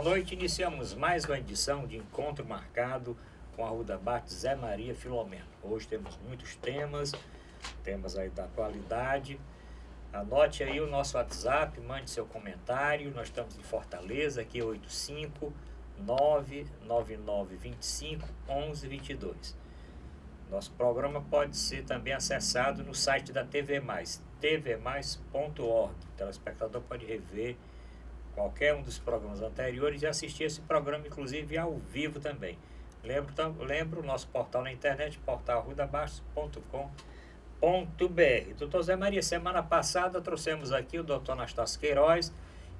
noite. Iniciamos mais uma edição de Encontro Marcado com Arruda Abate Zé Maria Filomeno. Hoje temos muitos temas aí da atualidade. Anote aí o nosso WhatsApp, mande seu comentário. Nós estamos em Fortaleza, aqui 859-9925-1122. Nosso programa pode ser também acessado no site da TV Mais, tvmais.org. O telespectador pode rever qualquer um dos programas anteriores e assistir esse programa, inclusive ao vivo também. Lembro o nosso portal na internet, portalrudabastos.com.br. Doutor Zé Maria, semana passada trouxemos aqui o doutor Anastácio Queiroz,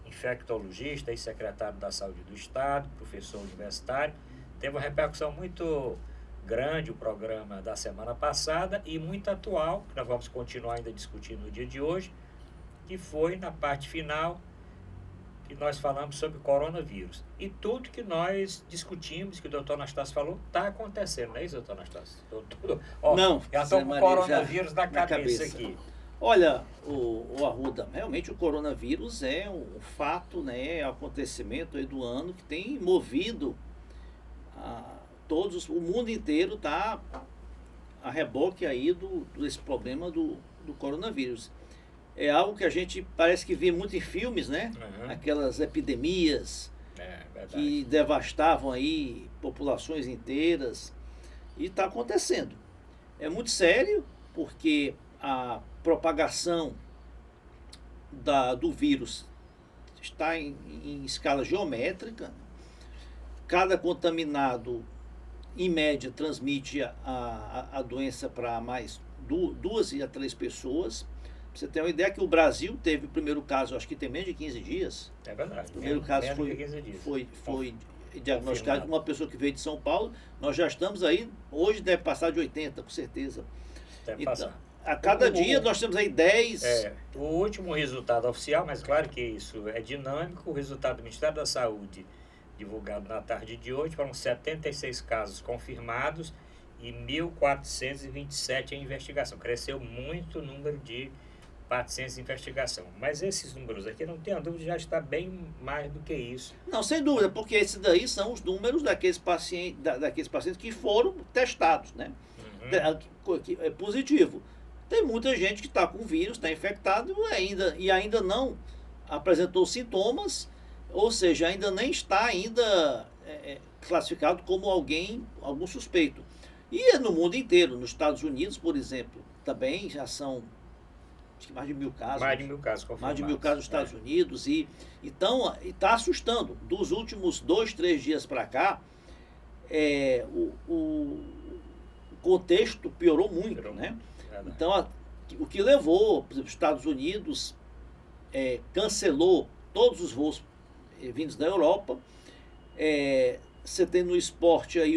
infectologista e secretário da Saúde do Estado, professor universitário. Teve uma repercussão muito grande o programa da semana passada e muito atual, que nós vamos continuar ainda discutindo no dia de hoje, que foi na parte final que nós falamos sobre o coronavírus. E tudo que nós discutimos, que o doutor Anastácio falou, está acontecendo, não é isso, doutor Anastácio? Não, já estou com o coronavírus na cabeça aqui. Olha, o Arruda, realmente o coronavírus é um fato, né, acontecimento aí do ano que tem movido o mundo inteiro está a reboque aí desse problema do coronavírus. É algo que a gente parece que vê muito em filmes, né? Uhum. Aquelas epidemias que devastavam aí populações inteiras. E está acontecendo. É muito sério, porque a propagação do vírus está em escala geométrica. Cada contaminado, em média, transmite a doença para mais 2 a 3 pessoas. Pra você ter uma ideia que o Brasil teve o primeiro caso, acho que tem menos de 15 dias. É verdade. O primeiro caso foi diagnosticado com uma pessoa que veio de São Paulo. Nós já estamos aí, hoje deve passar de 80, com certeza. Deve então, passar. A cada dia nós temos aí 10... O último resultado oficial, mas claro que isso é dinâmico, o resultado do Ministério da Saúde, divulgado na tarde de hoje, foram 76 casos confirmados e 1.427 em investigação. Cresceu muito o número de pacientes em investigação. Mas esses números aqui, não tenho dúvida, já está bem mais do que isso. Não, sem dúvida, porque esses daí são os números daqueles pacientes que foram testados, né? Uhum. É positivo. Tem muita gente que está com vírus, está infectado e ainda não apresentou sintomas, ou seja, ainda nem está classificado como algum suspeito. E é no mundo inteiro. Nos Estados Unidos, por exemplo, também já são acho que mais de 1.000 casos. Mais de 1.000 casos confirmados. Mais de 1.000 casos nos Estados Unidos. Então, está assustando. Dos últimos 2, 3 dias para cá, o contexto piorou muito, né? Então, o que levou, por exemplo, os Estados Unidos cancelou todos os voos vindos da Europa. Você tem no esporte aí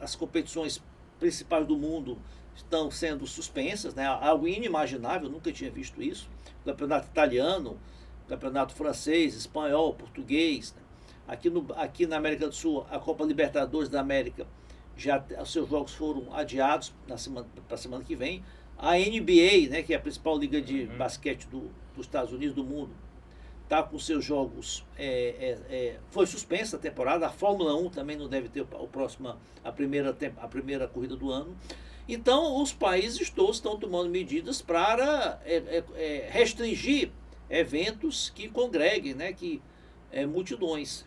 as competições principais do mundo estão sendo suspensas, né? Algo inimaginável, nunca tinha visto isso. O campeonato italiano, o campeonato francês, espanhol, português, né? Aqui na América do Sul, a Copa Libertadores da América, os seus jogos foram adiados para a semana que vem. A NBA, né, que é a principal liga de basquete dos Estados Unidos, do mundo, está com seus jogos, foi suspensa a temporada. A Fórmula 1 também não deve ter a primeira corrida do ano. Então, os países todos estão tomando medidas para restringir eventos que congreguem, né, multidões.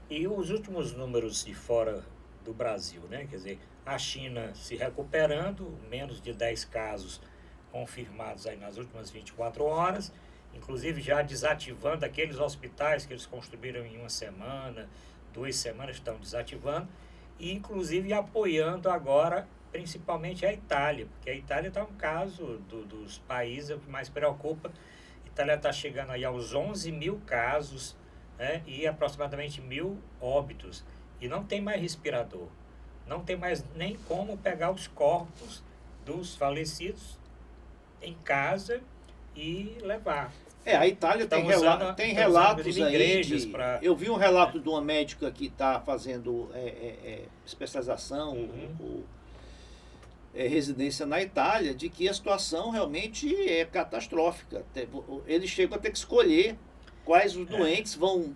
E os últimos números de fora do Brasil, né? Quer dizer, a China se recuperando, menos de 10 casos confirmados aí nas últimas 24 horas, inclusive já desativando aqueles hospitais que eles construíram em 1 semana, 2 semanas, estão desativando, e inclusive apoiando agora principalmente a Itália, porque a Itália está um caso dos países o que mais preocupa. A Itália está chegando aí aos 11.000 casos, né, e aproximadamente 1.000 óbitos, e não tem mais respirador, não tem mais nem como pegar os corpos dos falecidos em casa e levar. A Itália tem relatos aí eu vi um relato de uma médica que está fazendo especialização, residência na Itália, de que a situação realmente é catastrófica. Eles chegam a ter que escolher quais os doentes vão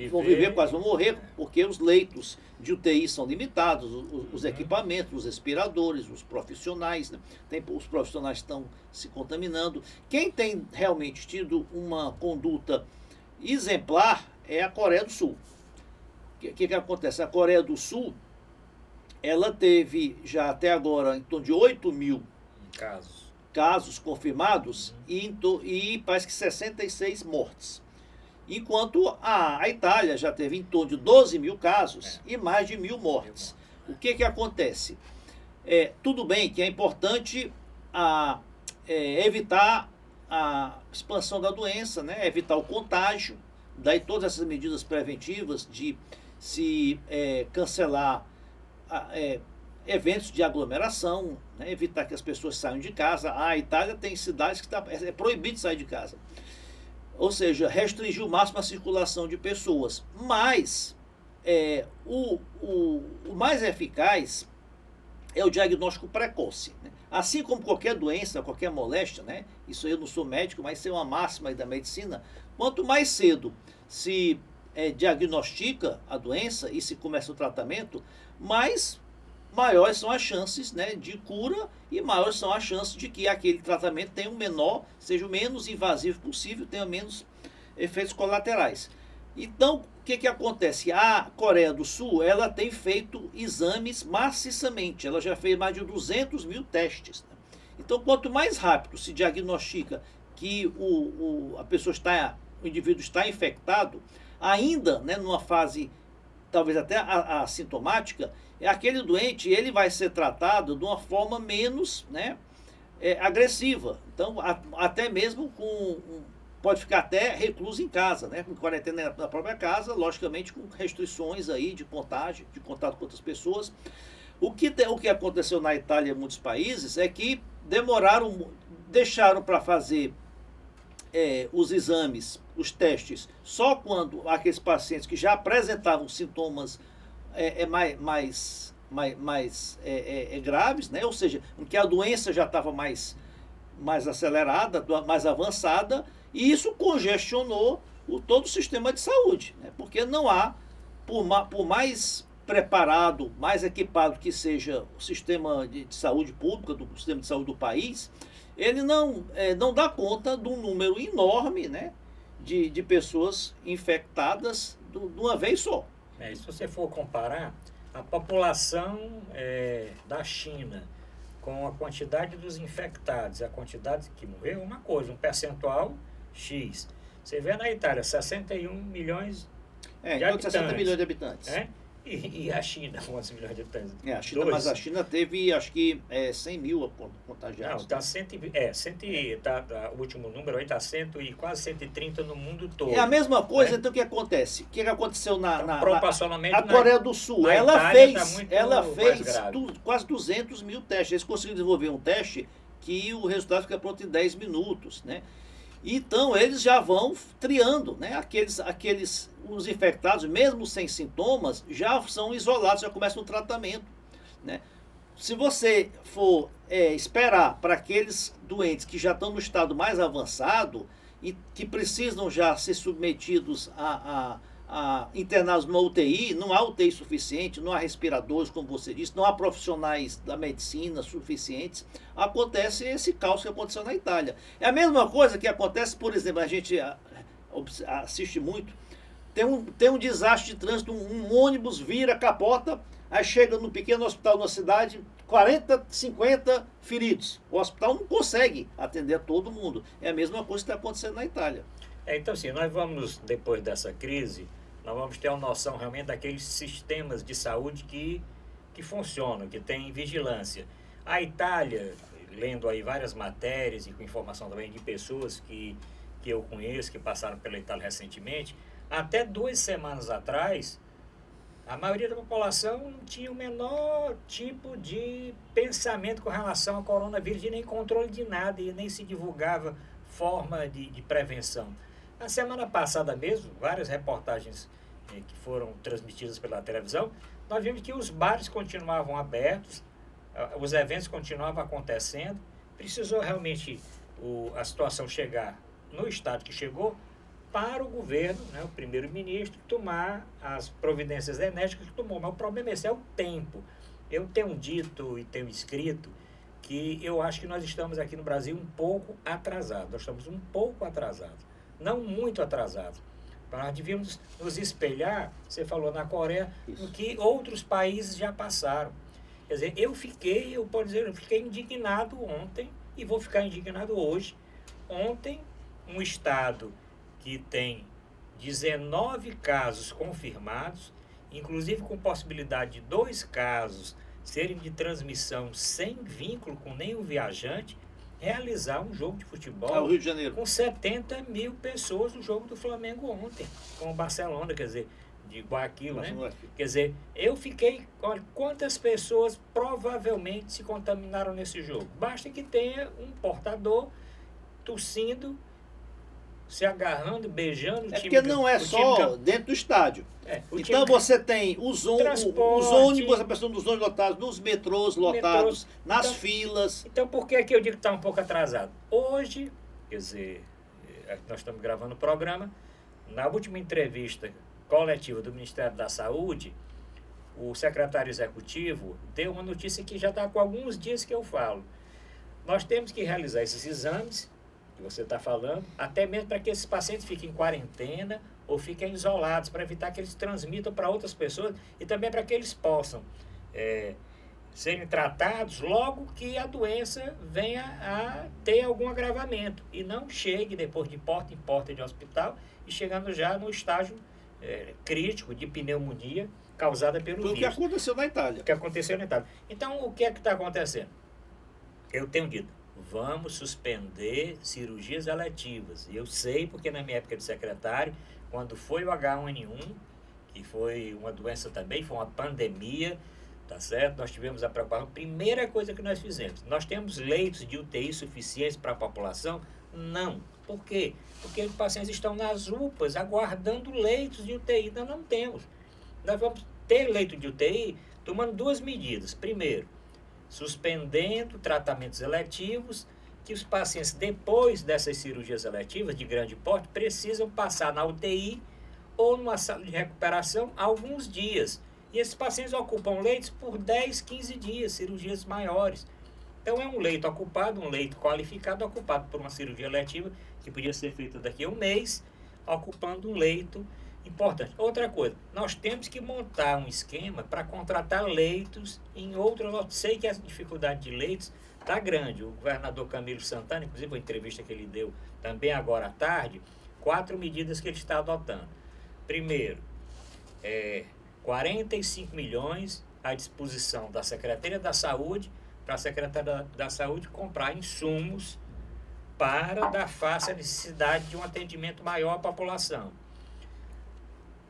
vão viver, quase vão morrer, porque os leitos de UTI são limitados, os equipamentos, os respiradores, os profissionais, né? Os profissionais estão se contaminando. Quem tem realmente tido uma conduta exemplar é a Coreia do Sul. O que acontece? A Coreia do Sul, ela teve já até agora em torno de 8 mil casos confirmados e parece que 66 mortes. Enquanto a Itália já teve em torno de 12 mil casos e mais de 1.000 mortes. O que acontece? Tudo bem que é importante evitar a expansão da doença, né? Evitar o contágio, daí todas essas medidas preventivas de se cancelar eventos de aglomeração, né? Evitar que as pessoas saiam de casa. A Itália tem cidades que é proibido sair de casa. Ou seja, restringir o máximo a circulação de pessoas. Mas o mais eficaz é o diagnóstico precoce, né? Assim como qualquer doença, qualquer moléstia, né? Isso eu não sou médico, mas isso é uma máxima da medicina. Quanto mais cedo se diagnostica a doença e se começa o tratamento, maiores são as chances, né, de cura e maiores são as chances de que aquele tratamento tenha seja o menos invasivo possível, tenha menos efeitos colaterais. Então, o que acontece? A Coreia do Sul, ela tem feito exames maciçamente, ela já fez mais de 200 mil testes, né? Então, quanto mais rápido se diagnostica que o indivíduo está infectado, ainda, né, numa fase talvez até assintomática, aquele doente ele vai ser tratado de uma forma menos, né, agressiva. Então, até mesmo pode ficar até recluso em casa, né, com quarentena na própria casa, logicamente com restrições aí de contágio, de contato com outras pessoas. O que aconteceu na Itália e em muitos países é que deixaram para fazer os exames, os testes, só quando aqueles pacientes que já apresentavam sintomas mais graves, né? Ou seja, em que a doença já estava mais acelerada, mais avançada, e isso congestionou todo o sistema de saúde, né? Porque não há, por mais preparado, mais equipado que seja o sistema de saúde pública, do sistema de saúde do país, ele não dá conta de um número enorme, né, de pessoas infectadas de uma vez só. Se você for comparar a população da China com a quantidade dos infectados, a quantidade que morreu, uma coisa, um percentual X. Você vê na Itália 61 milhões de habitantes. 60 milhões de habitantes. E a China, quantos milhões de habitantes? Mas a China teve, acho que, 100 mil contagiados. Não, o último número aí está quase 130 no mundo todo. É a mesma coisa, então o que acontece? O que aconteceu proporcionalmente na Coreia do Sul? Ela fez quase 200 mil testes. Eles conseguiram desenvolver um teste que o resultado fica pronto em 10 minutos, né? Então, eles já vão triando, né? Os infectados, mesmo sem sintomas, já são isolados, já começam o tratamento, né? Se você for esperar para aqueles doentes que já estão no estado mais avançado e que precisam já ser submetidos internados numa UTI, não há UTI suficiente, não há respiradores, como você disse, não há profissionais da medicina suficientes, acontece esse caos que aconteceu na Itália. É a mesma coisa que acontece, por exemplo, a gente assiste muito, tem um desastre de trânsito, um ônibus vira, capota, aí chega no pequeno hospital na cidade, 40, 50 feridos. O hospital não consegue atender todo mundo. É a mesma coisa que está acontecendo na Itália. Então, assim, nós vamos, depois dessa crise, nós vamos ter uma noção realmente daqueles sistemas de saúde que funcionam, que têm vigilância. A Itália, lendo aí várias matérias e com informação também de pessoas que eu conheço, que passaram pela Itália recentemente, até 2 semanas atrás, a maioria da população não tinha o menor tipo de pensamento com relação ao coronavírus e nem controle de nada, e nem se divulgava forma de prevenção. Na semana passada mesmo, várias reportagens que foram transmitidas pela televisão, nós vimos que os bares continuavam abertos, os eventos continuavam acontecendo, precisou realmente a situação chegar no estado que chegou para o governo, né, o primeiro-ministro, tomar as providências enérgicas que tomou. Mas o problema é esse, é o tempo. Eu tenho dito e tenho escrito que eu acho que nós estamos aqui no Brasil um pouco atrasados. Nós estamos um pouco atrasados, não muito atrasados. Nós devíamos nos espelhar, você falou na Coreia, no que outros países já passaram. Quer dizer, eu fiquei indignado ontem e vou ficar indignado hoje. Ontem, um estado que tem 19 casos confirmados, inclusive com possibilidade de 2 casos serem de transmissão sem vínculo com nenhum viajante, realizar um jogo de futebol Rio de Janeiro, com 70 mil pessoas no jogo do Flamengo ontem, com o Barcelona, quer dizer, de Guayaquil, né? Quer dizer, eu fiquei, olha, quantas pessoas provavelmente se contaminaram nesse jogo? Basta que tenha um portador tossindo, se agarrando, beijando. Porque não é só dentro do estádio. Então você tem os ônibus, a questão dos ônibus lotados, nos metrôs lotados, nas filas. Então por que eu digo que está um pouco atrasado? Hoje, quer dizer, nós estamos gravando o programa, na última entrevista coletiva do Ministério da Saúde, o secretário executivo deu uma notícia que já está com alguns dias que eu falo. Nós temos que realizar esses exames que você está falando, até mesmo para que esses pacientes fiquem em quarentena ou fiquem isolados, para evitar que eles transmitam para outras pessoas e também para que eles possam serem tratados logo que a doença venha a ter algum agravamento e não chegue depois de porta em porta de hospital e chegando já no estágio crítico de pneumonia causada pelo vírus. Foi o que aconteceu na Itália. O que aconteceu na Itália. Então, o que é que está acontecendo? Eu tenho dito, vamos suspender cirurgias eletivas. Eu sei porque na minha época de secretário, quando foi o H1N1, que foi uma doença também, foi uma pandemia, tá certo? Nós tivemos a preocupação. Primeira coisa que nós fizemos, nós temos leitos de UTI suficientes para a população? Não. Por quê? Porque os pacientes estão nas UPAs aguardando leitos de UTI. Nós não temos. Nós vamos ter leito de UTI tomando 2 medidas. Primeiro, suspendendo tratamentos eletivos, que os pacientes, depois dessas cirurgias eletivas de grande porte, precisam passar na UTI ou numa sala de recuperação alguns dias. E esses pacientes ocupam leitos por 10, 15 dias, cirurgias maiores. Então é um leito ocupado, um leito qualificado, ocupado por uma cirurgia eletiva, que podia ser feita daqui a um mês, ocupando um leito importante. Outra coisa, nós temos que montar um esquema para contratar leitos em outros. Eu sei que a dificuldade de leitos está grande. O governador Camilo Santana, inclusive a entrevista que ele deu também agora à tarde, 4 medidas que ele está adotando. Primeiro, 45 milhões à disposição da Secretaria da Saúde, para a Secretaria da Saúde comprar insumos para dar face à necessidade de um atendimento maior à população.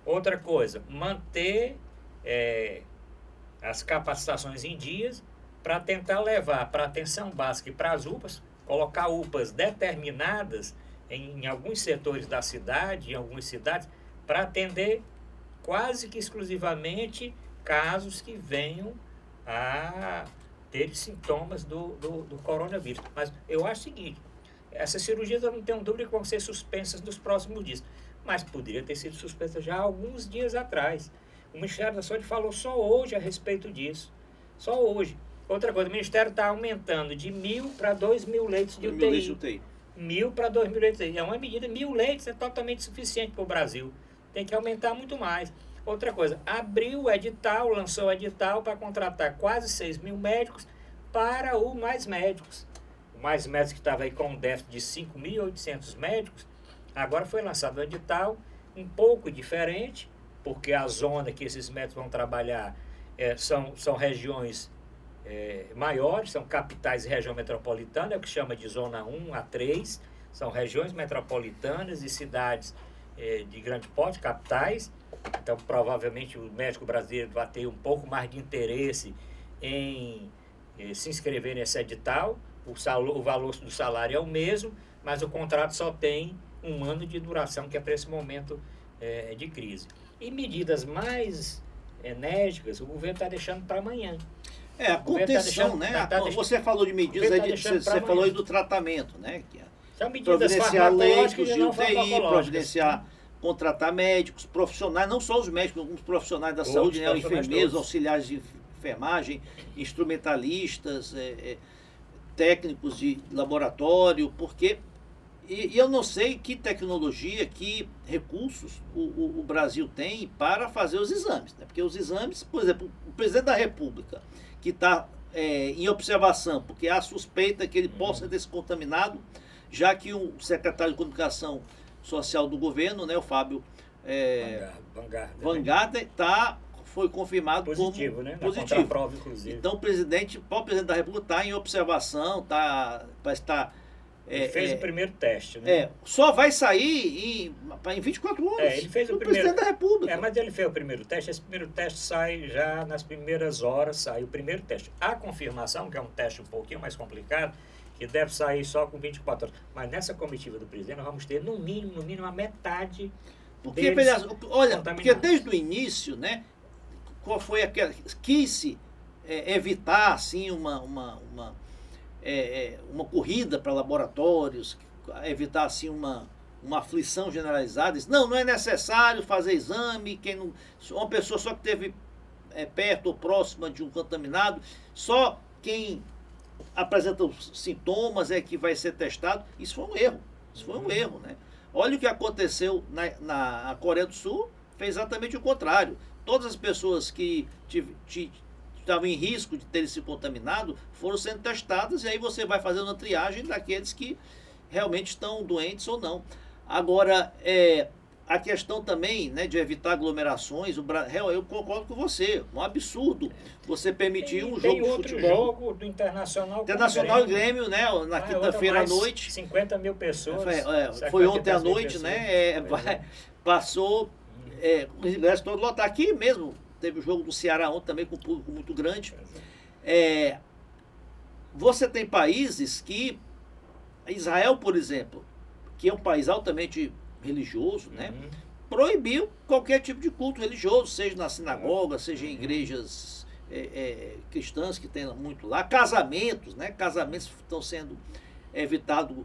Outra coisa, manter as capacitações em dias para tentar levar para a atenção básica e para as UPAs, colocar UPAs determinadas em alguns setores da cidade, em algumas cidades, para atender quase que exclusivamente casos que venham a ter sintomas do coronavírus. Mas eu acho o seguinte, essas cirurgias eu não tenho dúvida que vão ser suspensas nos próximos dias, mas poderia ter sido suspensa já há alguns dias atrás. O Ministério da Saúde falou só hoje a respeito disso. Só hoje. Outra coisa, o Ministério está aumentando de 1.000 para 2.000 leitos de UTI. 1.000 para 2.000 leitos de UTI. É uma medida, 1.000 leitos é totalmente suficiente para o Brasil. Tem que aumentar muito mais. Outra coisa, abriu o edital, lançou o edital para contratar quase 6.000 médicos para o Mais Médicos. O Mais Médicos que estava aí com um déficit de 5.800 médicos, agora foi lançado o edital um pouco diferente, porque a zona que esses médicos vão trabalhar são regiões maiores, são capitais e região metropolitana, é o que chama de zona 1 a 3, são regiões metropolitanas e cidades de grande porte, capitais. Então, provavelmente, o médico brasileiro vai ter um pouco mais de interesse em se inscrever nesse edital. O valor do salário é o mesmo, mas o contrato só tem 1 ano de duração, que é para esse momento de crise. E medidas mais enérgicas, o governo está deixando para amanhã. A contenção, né? Você falou de medidas, você falou aí do tratamento, né? São medidas providenciar leitos farmacológicas e de não UTI, farmacológicas. providenciar, contratar médicos, profissionais, não só os médicos, alguns profissionais da saúde, né, enfermeiros, auxiliares de enfermagem, instrumentalistas, técnicos de laboratório, porque... E eu não sei que tecnologia, que recursos o Brasil tem para fazer os exames. Né? Porque os exames, por exemplo, o presidente da República, que está em observação, porque há suspeita que ele possa ter se contaminado, já que o secretário de Comunicação Social do governo, né, o Fábio Van Garden, foi confirmado positivo, como né? positivo. Prova, inclusive. Então o próprio presidente da República está em observação, parece estar... Ele fez o primeiro teste, né? Só vai sair em 24 horas. Ele fez o presidente da República. Mas ele fez o primeiro teste. Esse primeiro teste sai já nas primeiras horas, sai o primeiro teste. A confirmação, que é um teste um pouquinho mais complicado, que deve sair só com 24 horas. Mas nessa comitiva do presidente, nós vamos ter, no mínimo, a metade porque, olha, porque desde o início, né, qual foi aquela... Quis-se evitar, assim, uma corrida para laboratórios, evitar assim uma aflição generalizada. Não é necessário fazer exame, uma pessoa só que esteve perto ou próxima de um contaminado, só quem apresenta os sintomas é que vai ser testado. Isso foi um erro. Né? Olha o que aconteceu na Coreia do Sul, fez exatamente o contrário. Todas as pessoas que estavam em risco de terem se contaminado, foram sendo testadas, e aí você vai fazendo uma triagem daqueles que realmente estão doentes ou não. Agora, a questão também, né, de evitar aglomerações, eu concordo com você, um absurdo você permitir um jogo de futebol. Tem outro jogo do Internacional e Grêmio, né, na quinta-feira à noite. 50 mil pessoas. Foi ontem à noite, né, passou o ingresso todo lotado. Aqui mesmo, teve o jogo do Ceará ontem também com um público muito grande. Você tem países que... Israel, por exemplo, que é um país altamente religioso, né, proibiu qualquer tipo de culto religioso, seja na sinagoga, seja em igrejas cristãs que tem muito lá. Casamentos, né, casamentos estão sendo evitados,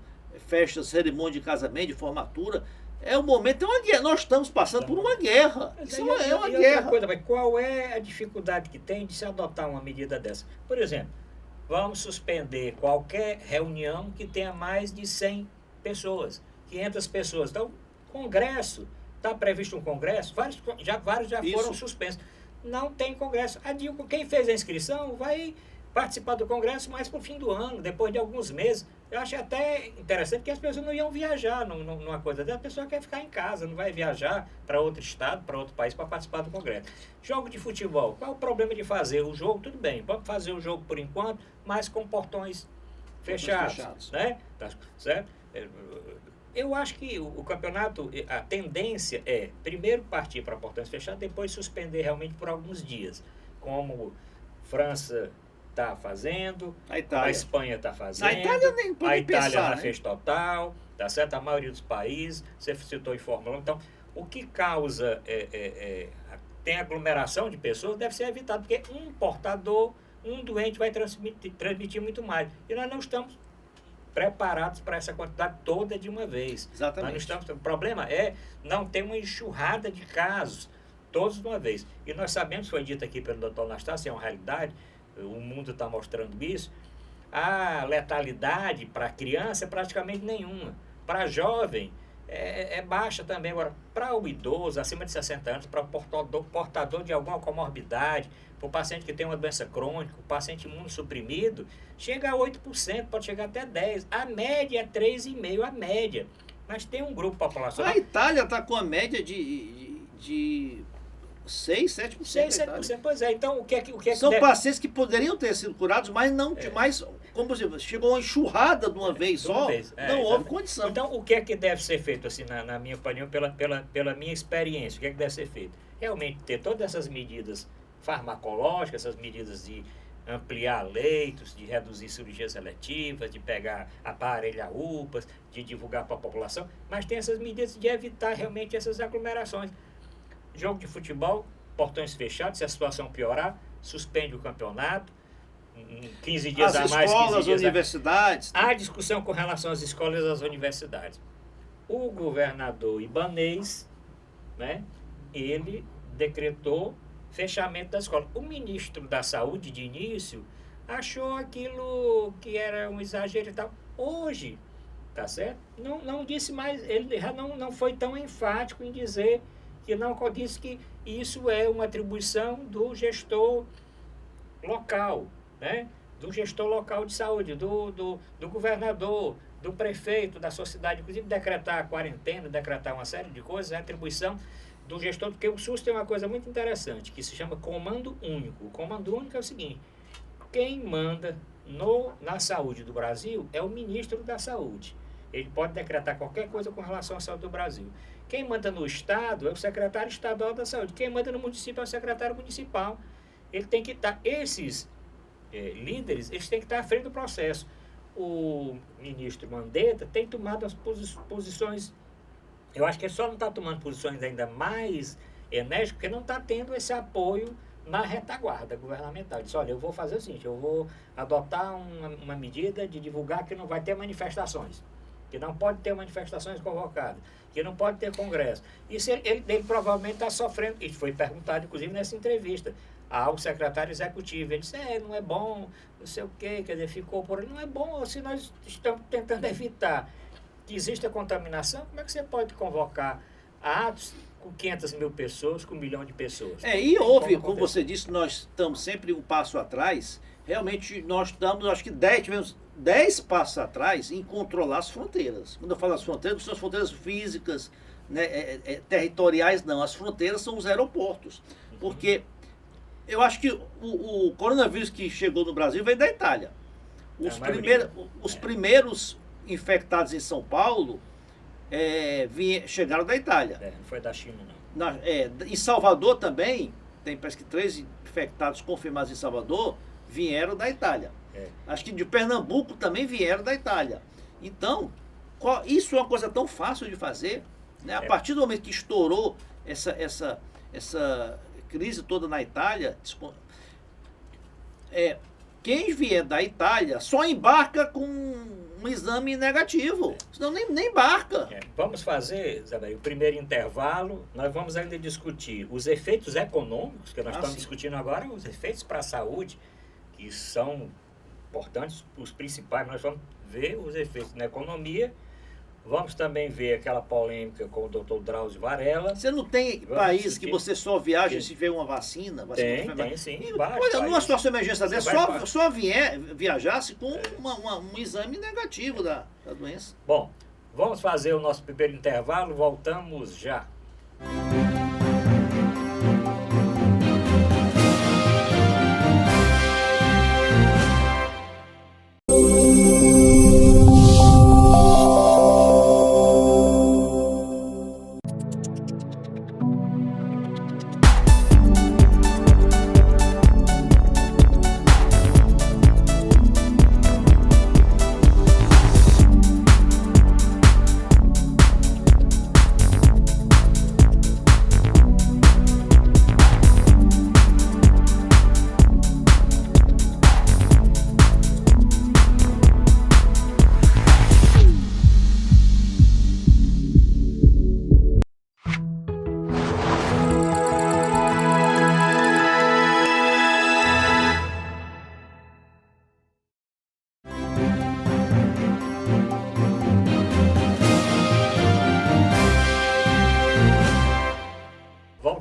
festas, cerimônia de casamento, de formatura. É um momento, é uma guerra. Nós estamos passando por uma guerra. Isso é uma guerra. Coisa, mas qual é a dificuldade que tem de se adotar uma medida dessa? Por exemplo, vamos suspender qualquer reunião que tenha mais de 100 pessoas, 500 pessoas. Então, congresso, está previsto um congresso, vários já foram suspensos. Não tem congresso. Quem fez a inscrição vai participar do congresso mais para o fim do ano, depois de alguns meses. Eu achei até interessante que as pessoas não iam viajar numa coisa dessa. A pessoa quer ficar em casa, não vai viajar para outro estado, para outro país para participar do congresso. Jogo de futebol, qual é o problema de fazer o jogo? Tudo bem, vamos fazer o jogo por enquanto, mas com portões fechados. Né? Tá certo? Eu acho que o campeonato, a tendência é primeiro partir para portões fechados, depois suspender realmente por alguns dias, como França está fazendo, a Espanha está fazendo, a Itália nem pode a Itália pensar, já né? fez total, tá certo? A maioria dos países, você citou em Fórmula 1. Então, o que causa tem aglomeração de pessoas deve ser evitado, porque um portador, um doente vai transmitir muito mais. E nós não estamos preparados para essa quantidade toda de uma vez. Exatamente. O problema é não ter uma enxurrada de casos, todos de uma vez. E nós sabemos, foi dito aqui pelo Dr. Anastácio, é uma realidade, o mundo está mostrando isso, a letalidade para criança é praticamente nenhuma. Para jovem é baixa também. Agora, para o idoso, acima de 60 anos, para o portador de alguma comorbidade, para o paciente que tem uma doença crônica, o paciente imunossuprimido, chega a 8%, pode chegar até 10%. A média é 3,5%, a média. Mas tem um grupo populacional... A Itália está com a média de 6, 7%. 6, 7%, pois é. Então, o que é que são pacientes que poderiam ter sido curados, mas não mais, como você chegou uma enxurrada de uma vez só, não houve condição. Então, o que é que deve ser feito, assim, na minha opinião, pela minha experiência, o que é que deve ser feito? Realmente ter todas essas medidas farmacológicas, essas medidas de ampliar leitos, de reduzir cirurgias seletivas, de aparelhar UPAs, de divulgar para a população, mas tem essas medidas de evitar realmente essas aglomerações. Jogo de futebol, portões fechados, se a situação piorar, suspende o campeonato, 15 dias as a mais, escolas, 15 dias universidades. Há discussão com relação às escolas e às universidades. O governador Ibanez, né, ele decretou fechamento da escola. O ministro da Saúde, de início, achou aquilo que era um exagero e tal. Hoje, tá certo? Não disse mais, ele já não foi tão enfático em dizer que não, disse que isso é uma atribuição do gestor local, né? Do gestor local de saúde, do governador, do prefeito, da sociedade, inclusive decretar a quarentena, decretar uma série de coisas, é atribuição do gestor, porque o SUS tem uma coisa muito interessante, que se chama comando único. O comando único é o seguinte: quem manda na saúde do Brasil é o ministro da Saúde. Ele pode decretar qualquer coisa com relação à saúde do Brasil. Quem manda no Estado é o secretário estadual da Saúde. Quem manda no município é o secretário municipal. Ele tem que estar, esses líderes, eles têm que estar à frente do processo. O ministro Mandetta tem tomado as posições, eu acho que ele só não está tomando posições ainda mais enérgicas, porque não está tendo esse apoio na retaguarda governamental. Ele disse: olha, eu vou fazer o seguinte, eu vou adotar uma medida de divulgar que não vai ter manifestações, que não pode ter manifestações convocadas, que não pode ter congresso. Isso ele provavelmente está sofrendo. Isso foi perguntado, inclusive, nessa entrevista ao secretário executivo. Ele disse: não é bom, não sei o quê, quer dizer, ficou por aí. Não é bom se nós estamos tentando evitar que exista contaminação. Como é que você pode convocar atos com 500 mil pessoas, com 1 milhão de pessoas? E houve, como você disse, nós estamos sempre um passo atrás. Realmente nós estamos, acho que tivemos 10 passos atrás em controlar as fronteiras. Quando eu falo as fronteiras, não são as fronteiras físicas, né, territoriais, não. As fronteiras são os aeroportos. Porque eu acho que o coronavírus que chegou no Brasil veio da Itália. Os primeiros infectados em São Paulo chegaram da Itália. Não foi da China, não. Em Salvador também, tem parece que 3 infectados confirmados em Salvador vieram da Itália. Acho que de Pernambuco também vieram da Itália. Então, isso é uma coisa tão fácil de fazer, né? A partir do momento que estourou essa crise toda na Itália, quem vier da Itália só embarca com um exame negativo, senão nem embarca. Vamos fazer, Isabel, o primeiro intervalo. Nós vamos ainda discutir os efeitos econômicos, que nós estamos discutindo agora, os efeitos para a saúde, que são importantes, os principais. Nós vamos ver os efeitos na economia. Vamos também ver aquela polêmica com o Dr. Drauzio Varela. Você não tem país que você só viaja se tiver uma vacina? Tem sim. Olha, numa situação de emergência dessa, só viajasse com um exame negativo da doença. Bom, vamos fazer o nosso primeiro intervalo. Voltamos já.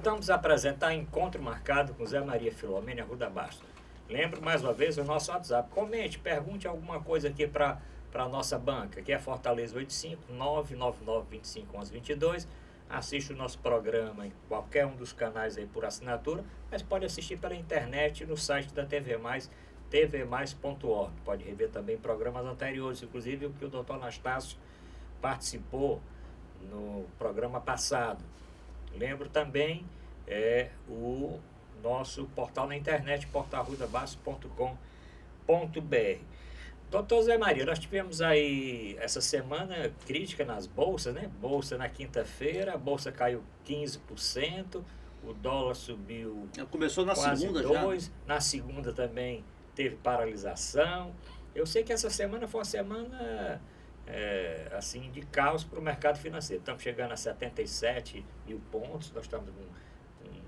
Vamos apresentar encontro marcado com Zé Maria Filomena Arruda Bastos. Lembro mais uma vez o nosso WhatsApp. Comente, pergunte alguma coisa aqui para a nossa banca, que é Fortaleza 85-999-25-11-22. Assiste o nosso programa em qualquer um dos canais aí por assinatura, mas pode assistir pela internet no site da TV Mais, tvmais.org. Pode rever também programas anteriores, inclusive o que o Dr. Anastácio participou no programa passado. Lembro também o nosso portal na internet, portalrudabastos.com.br. Doutor Zé Maria, nós tivemos aí essa semana crítica nas bolsas, né? Bolsa na quinta-feira, a bolsa caiu 15%, o dólar subiu começou na quase segunda 2%, já. na segunda também teve paralisação. Eu sei que essa semana foi uma semana assim, de caos para o mercado financeiro. Estamos chegando a 77 mil pontos, nós estamos com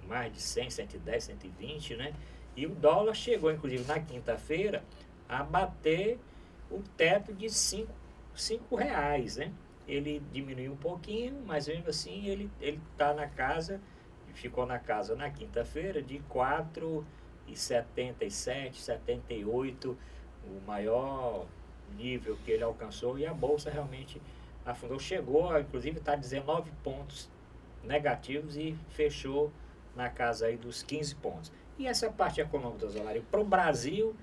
mais de 100, 110, 120, né? E o dólar chegou, inclusive, na quinta-feira, a bater o teto de R$ 5, né? Ele diminuiu um pouquinho, mas mesmo assim ele está na casa, ficou na casa na quinta-feira de 4,77, 78, o maior nível que ele alcançou, e a bolsa realmente afundou, chegou, inclusive está 19 pontos negativos e fechou na casa aí dos 15 pontos. E essa parte econômica, Zolário, para o Brasil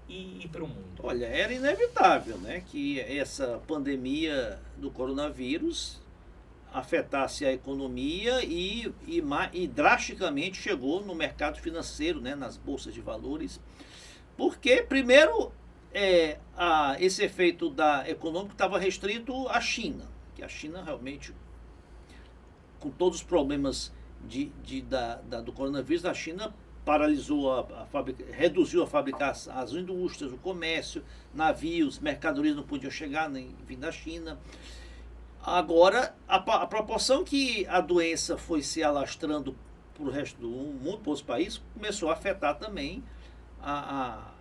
e para o mundo? Olha, era inevitável, né, que essa pandemia do coronavírus afetasse a economia e drasticamente chegou no mercado financeiro, né, nas bolsas de valores, porque primeiro esse efeito econômico estava restrito à China, que a China realmente, com todos os problemas do coronavírus, a China paralisou reduziu a fabricar as indústrias, o comércio, navios, mercadorias não podiam chegar nem vir da China. Agora, a proporção que a doença foi se alastrando para o resto do mundo, para os países, começou a afetar também a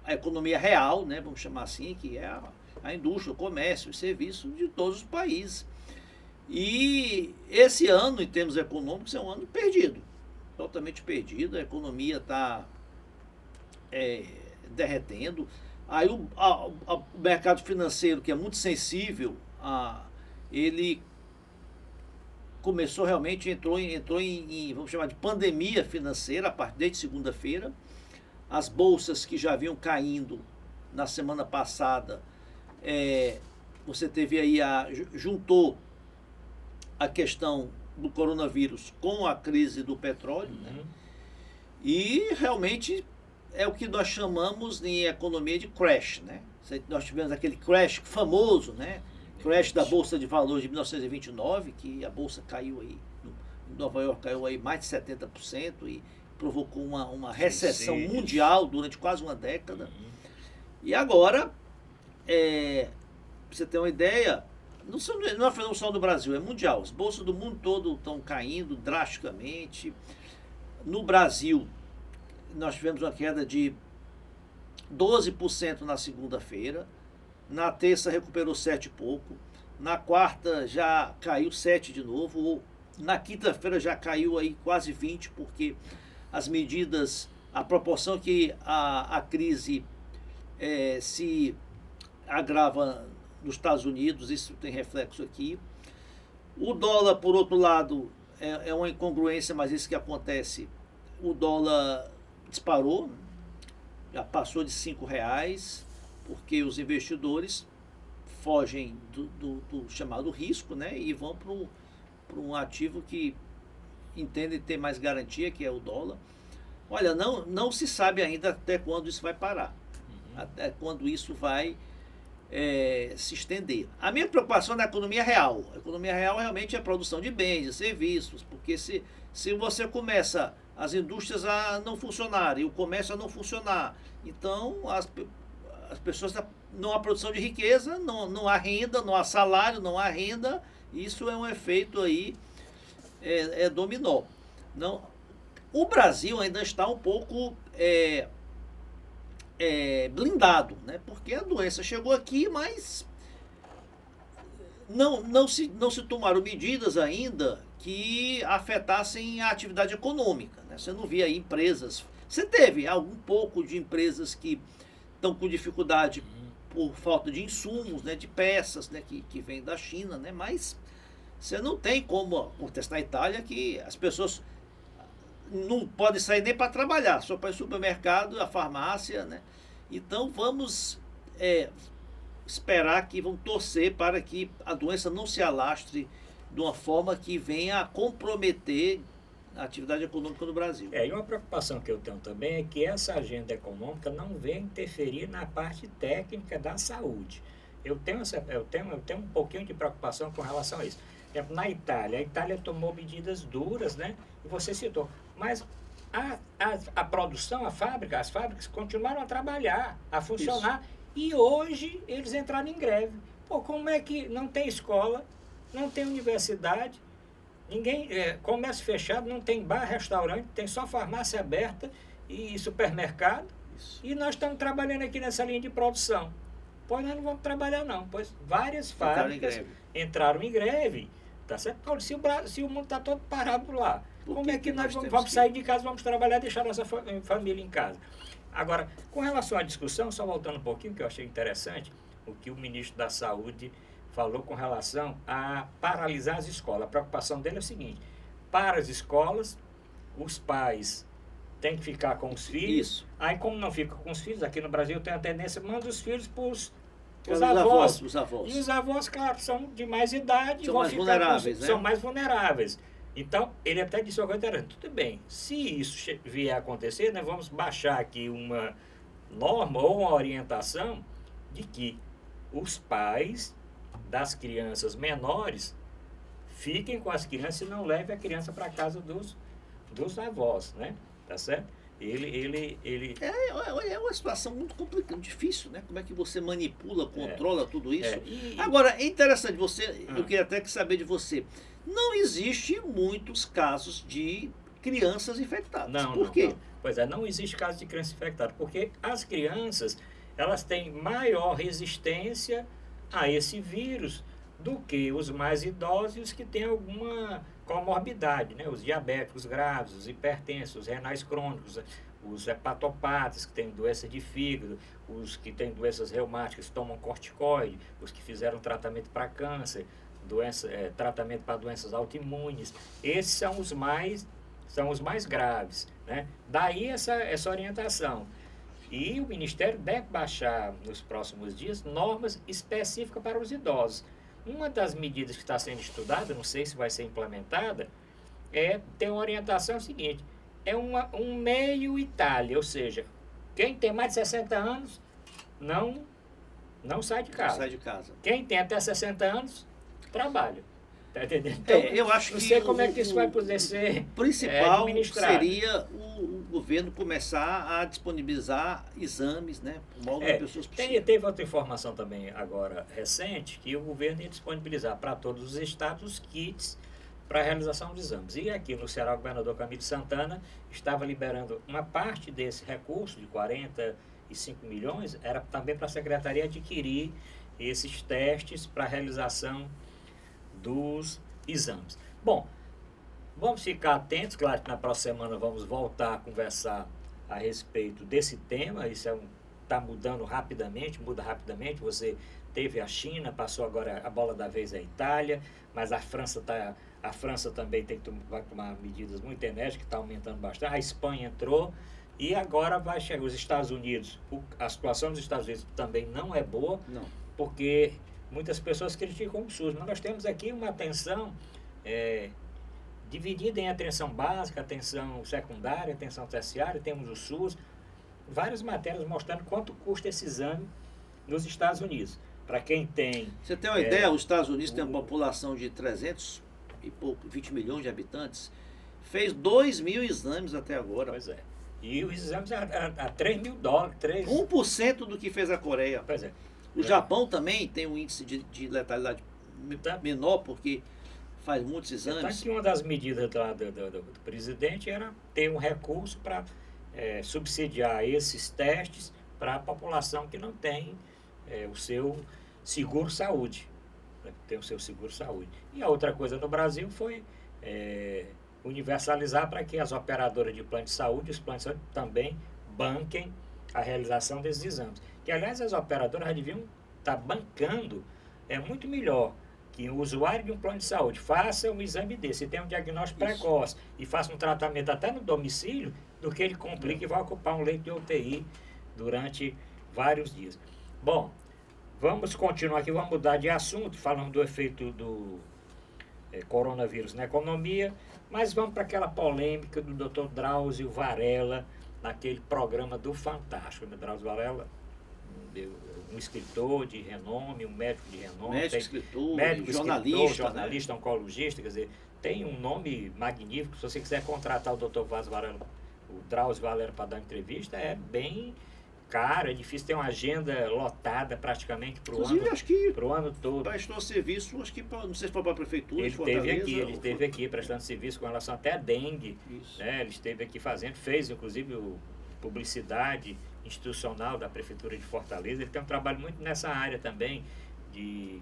economia real, né, vamos chamar assim, que é a indústria, o comércio, os serviços de todos os países. E esse ano, em termos econômicos, é um ano perdido, totalmente perdido. A economia está derretendo. Aí o mercado financeiro, que é muito sensível, ele começou realmente, entrou em, vamos chamar de pandemia financeira, a partir de segunda-feira. As bolsas que já vinham caindo na semana passada, você teve aí, juntou a questão do coronavírus com a crise do petróleo, né? E realmente é o que nós chamamos em economia de crash, né? Nós tivemos aquele crash famoso, né? Crash da Bolsa de Valores de 1929, que a bolsa caiu aí, em Nova York caiu aí mais de 70% e provocou uma recessão mundial durante quase uma década. E agora, pra você ter uma ideia, não é fenômeno só do Brasil, é mundial. As bolsas do mundo todo estão caindo drasticamente. No Brasil, nós tivemos uma queda de 12% na segunda-feira. Na terça recuperou 7 e pouco. Na quarta já caiu 7 de novo. Na quinta-feira já caiu aí quase 20, porque as medidas, a proporção que a crise se agrava nos Estados Unidos, isso tem reflexo aqui. O dólar, por outro lado, é uma incongruência, mas isso que acontece. O dólar disparou, já passou de R$5, porque os investidores fogem do chamado risco, né, e vão para um ativo que entendem ter mais garantia, que é o dólar. Olha, não se sabe ainda até quando isso vai parar, até quando isso vai se estender. A minha preocupação é na economia real. A economia real realmente é a produção de bens, de serviços, porque se você começa as indústrias a não funcionarem, o comércio a não funcionar, então as pessoas, não há produção de riqueza, não há renda, não há salário, não há renda. Isso é um efeito aí, dominó. Não, o Brasil ainda está um pouco blindado, né? Porque a doença chegou aqui, mas não se tomaram medidas ainda que afetassem a atividade econômica, né? Você não via aí empresas. Você teve algum pouco de empresas que estão com dificuldade por falta de insumos, né, de peças, né, que vêm da China, né? Mas você não tem como, acontece na Itália, que as pessoas não podem sair nem para trabalhar, só para ir ao supermercado, a farmácia, né? Então vamos esperar, vamos torcer para que a doença não se alastre de uma forma que venha a comprometer a atividade econômica no Brasil. E uma preocupação que eu tenho também é que essa agenda econômica não venha interferir na parte técnica da saúde. Eu tenho um pouquinho de preocupação com relação a isso. Na Itália, a Itália tomou medidas duras, né? E você citou, mas a produção, as fábricas continuaram a trabalhar, a funcionar, e hoje eles entraram em greve. Pô, como é que não tem escola, não tem universidade, comércio fechado, não tem bar, restaurante, tem só farmácia aberta e supermercado, e nós estamos trabalhando aqui nessa linha de produção. Pois nós não vamos trabalhar não, pois várias fábricas entraram em greve, tá certo? Se o mundo está todo parado lá, como é que nós vamos sair de casa, vamos trabalhar e deixar nossa família em casa? Agora, com relação à discussão, só voltando um pouquinho, que eu achei interessante, o que o ministro da Saúde falou com relação a paralisar as escolas. A preocupação dele é o seguinte: para as escolas, os pais têm que ficar com os filhos. Aí, como não fica com os filhos, aqui no Brasil tem a tendência, manda os filhos para os avós. Os avós. E os avós, claro, são de mais idade. São mais vulneráveis, né? São mais vulneráveis. Então, ele até disse uma coisa interessante. Tudo bem, se isso vier a acontecer, nós vamos baixar aqui uma norma ou uma orientação de que os pais das crianças menores fiquem com as crianças e não levem a criança para casa dos avós, né? Tá certo? É uma situação muito complicada, difícil, né? Como é que você manipula, controla tudo isso? Agora, é interessante, eu queria até saber de você, não existe muitos casos de crianças infectadas. Por quê? Pois é, não existe caso de criança infectada, porque as crianças, elas têm maior resistência a esse vírus do que os mais idosos que têm alguma comorbidade, né? Os diabéticos graves, os hipertensos, os renais crônicos, os hepatopatas que têm doença de fígado, os que têm doenças reumáticas tomam corticoide, os que fizeram tratamento para câncer, tratamento para doenças autoimunes. Esses são os mais graves, né? Daí essa orientação. E o Ministério deve baixar nos próximos dias normas específicas para os idosos. Uma das medidas que está sendo estudada, não sei se vai ser implementada, é ter uma orientação seguinte: é um meio Itália, ou seja, quem tem mais de 60 anos não sai de casa. Não sai de casa. Quem tem até 60 anos trabalha. Tá entendendo? Então, eu acho não sei como é que isso vai poder ser principal seria o governo começar a disponibilizar exames, né? Para o maior número de pessoas possível. Teve outra informação também agora recente, que o governo ia disponibilizar para todos os estados os kits para a realização dos exames. E aqui no Ceará, o governador Camilo Santana estava liberando uma parte desse recurso de 45 milhões, era também para a secretaria adquirir esses testes para a realização dos exames. Bom, vamos ficar atentos, claro que na próxima semana vamos voltar a conversar a respeito desse tema. Isso está mudando rapidamente, muda rapidamente. Você teve a China, passou agora a bola da vez a Itália, mas a França também vai tomar medidas muito enérgicas, que está aumentando bastante. A Espanha entrou e agora vai chegar os Estados Unidos. A situação dos Estados Unidos também não é boa, porque muitas pessoas criticam o SUS, mas nós temos aqui uma atenção dividida em atenção básica, atenção secundária, atenção terciária, temos o SUS, várias matérias mostrando quanto custa esse exame nos Estados Unidos. Para quem tem... Você tem uma ideia, os Estados Unidos tem uma população de 20 milhões de habitantes, fez 2 mil exames até agora. Pois é. E os exames a $3 mil. 1% do que fez a Coreia. Pois é. O Japão também tem um índice de letalidade menor, porque faz muitos exames. Então, que uma das medidas do presidente era ter um recurso para subsidiar esses testes para a população que não tem o seu seguro-saúde. Né? Tem o seu seguro-saúde. E a outra coisa no Brasil foi universalizar para que as operadoras de plano de saúde, os planos de saúde também banquem a realização desses exames. Que, aliás, as operadoras já deviam estar bancando, muito melhor que o usuário de um plano de saúde faça um exame desse, tem um diagnóstico precoce e faça um tratamento até no domicílio, do que ele complica e vai ocupar um leito de UTI durante vários dias. Bom, vamos continuar aqui, vamos mudar de assunto, falando do efeito do coronavírus na economia, mas vamos para aquela polêmica do Dr. Drauzio Varella, naquele programa do Fantástico. O Drauzio Varella, um escritor de renome, um médico de renome. Jornalista, oncologista, quer dizer, tem um nome magnífico. Se você quiser contratar o Dr. Vaz Varela o Drauzio Varela para dar entrevista é bem caro, é difícil ter uma agenda lotada praticamente para o ano, acho que pro ano todo. prestou serviço, acho que não sei se foi para a prefeitura, Ele esteve aqui prestando serviço com relação até a dengue. Né? Ele esteve aqui fez inclusive publicidade institucional da Prefeitura de Fortaleza. Ele tem um trabalho muito nessa área também,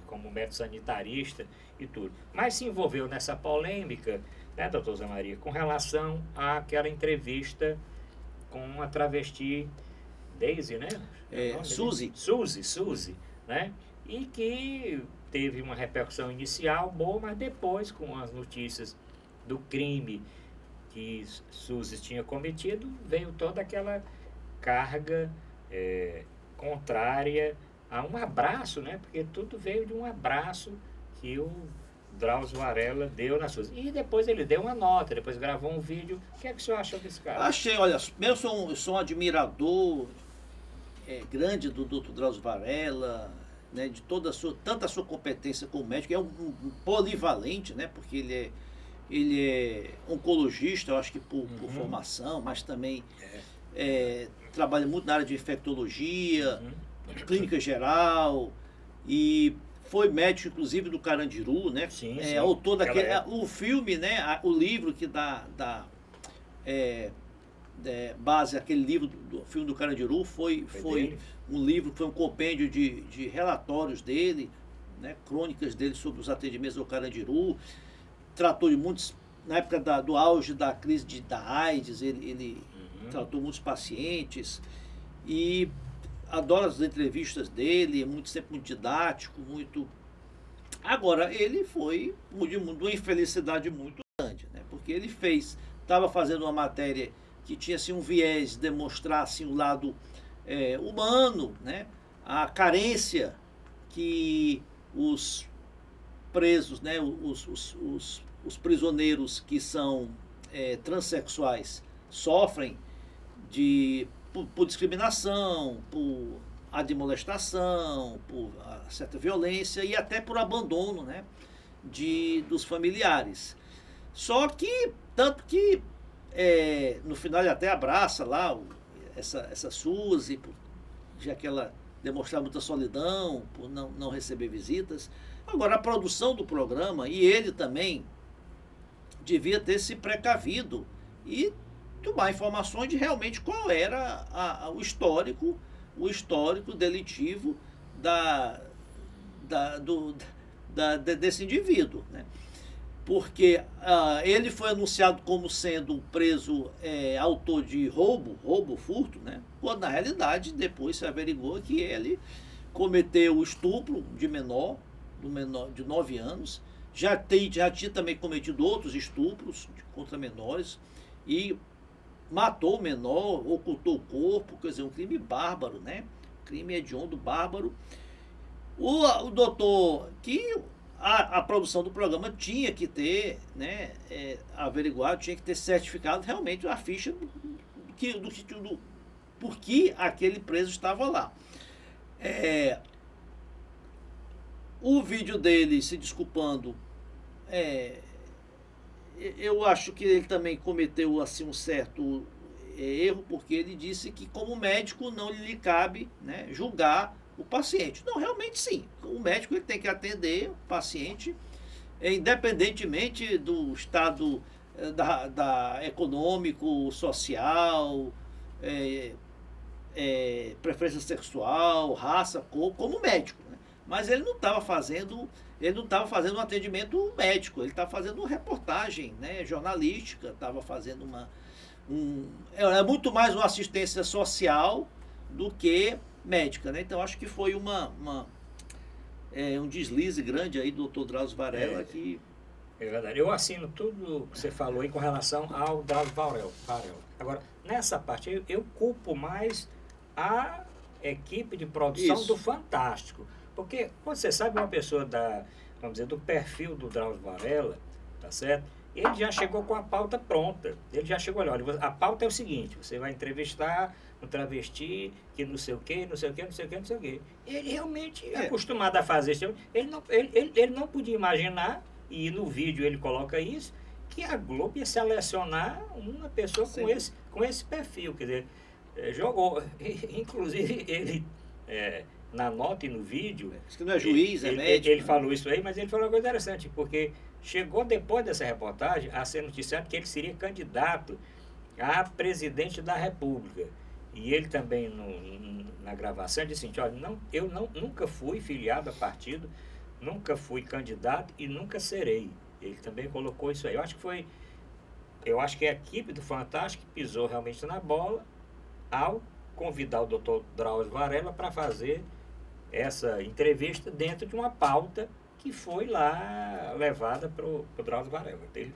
como médico sanitarista e tudo. Mas se envolveu nessa polêmica, né, doutor Zé Maria, com relação àquela entrevista com a travesti Daisy, né? Suzy, né? E que teve uma repercussão inicial boa, mas depois, com as notícias do crime que Suzy tinha cometido, veio toda aquela carga contrária a um abraço, né? Porque tudo veio de um abraço que o Drauzio Varela deu na Suzy. E depois ele deu uma nota, depois gravou um vídeo. O que é que o senhor achou desse cara? Achei, olha, eu sou um admirador grande do Dr. Drauzio Varela, né, de tanta a sua competência como médico, é um polivalente, né, porque ele é oncologista, eu acho que por formação, mas também trabalha muito na área de infectologia, clínica geral, e foi médico, inclusive, do Carandiru, né? Sim. Autor daquele... O filme, né? O livro que dá base àquele livro do filme do Carandiru foi um livro, foi um compêndio de relatórios dele, né? Crônicas dele sobre os atendimentos ao Carandiru. Tratou de muitos... Na época do auge da crise da AIDS, ele tratou muitos pacientes. E adoro as entrevistas dele, sempre muito didático, muito... Agora, ele foi de uma infelicidade muito grande, né? Porque ele estava fazendo uma matéria que tinha assim, um viés de demonstrar assim, o lado humano, né? A carência que os presos, né? Os prisioneiros que são transexuais sofrem por discriminação, por admolestação, por certa violência e até por abandono, né, dos familiares. Só que, tanto que no final ele até abraça lá essa Suzy, já que ela demonstrava muita solidão por não receber visitas. Agora, a produção do programa, e ele também devia ter se precavido e tomar informações de realmente qual era o histórico delitivo desse indivíduo, né? Porque ele foi anunciado como sendo preso autor de roubo, furto, né? Quando na realidade depois se averigou que ele cometeu o estupro de menor de 9 anos, já tinha também cometido outros estupros contra menores e matou o menor, ocultou o corpo, quer dizer, um crime bárbaro, né? Crime hediondo, bárbaro. O doutor, que a produção do programa tinha que ter, né, averiguado, tinha que ter certificado realmente a ficha por que aquele preso estava lá. O vídeo dele se desculpando, eu acho que ele também cometeu assim, um certo erro, porque ele disse que como médico não lhe cabe, né, julgar o paciente. Não, realmente sim. O médico ele tem que atender o paciente, independentemente do estado econômico, social, preferência sexual, raça, cor, como médico, né? Mas ele não estava fazendo um atendimento médico, ele estava fazendo uma reportagem, né, jornalística, estava fazendo é muito mais uma assistência social do que médica, né? Então acho que foi um deslize grande aí do Dr. Drauzio Varela que... É verdade. Eu assino tudo que você falou aí com relação ao Drauzio Varela. Agora, nessa parte, eu culpo mais a equipe de produção do Fantástico. Porque, quando você sabe uma pessoa vamos dizer, do perfil do Drauzio Varela, tá certo? Ele já chegou com a pauta pronta. Ele já chegou, olha, a pauta é o seguinte, você vai entrevistar um travesti que não sei o quê, não sei o quê, não sei o quê, não sei o quê. Ele realmente é acostumado a fazer isso. Ele não podia imaginar, e no vídeo ele coloca isso, que a Globo ia selecionar uma pessoa com esse perfil, quer dizer, jogou, inclusive ele, na nota e no vídeo... Isso que não é juiz, é médico. Ele falou isso aí, mas ele falou uma coisa interessante, porque chegou depois dessa reportagem a ser noticiado que ele seria candidato a presidente da República. E ele também, na gravação, disse assim, olha, eu nunca fui filiado a partido, nunca fui candidato e nunca serei. Ele também colocou isso aí. Eu acho que a equipe do Fantástico pisou realmente na bola ao convidar o Dr. Drauzio Varela para fazer essa entrevista dentro de uma pauta que foi lá levada para o Drauzio Varela. Ele,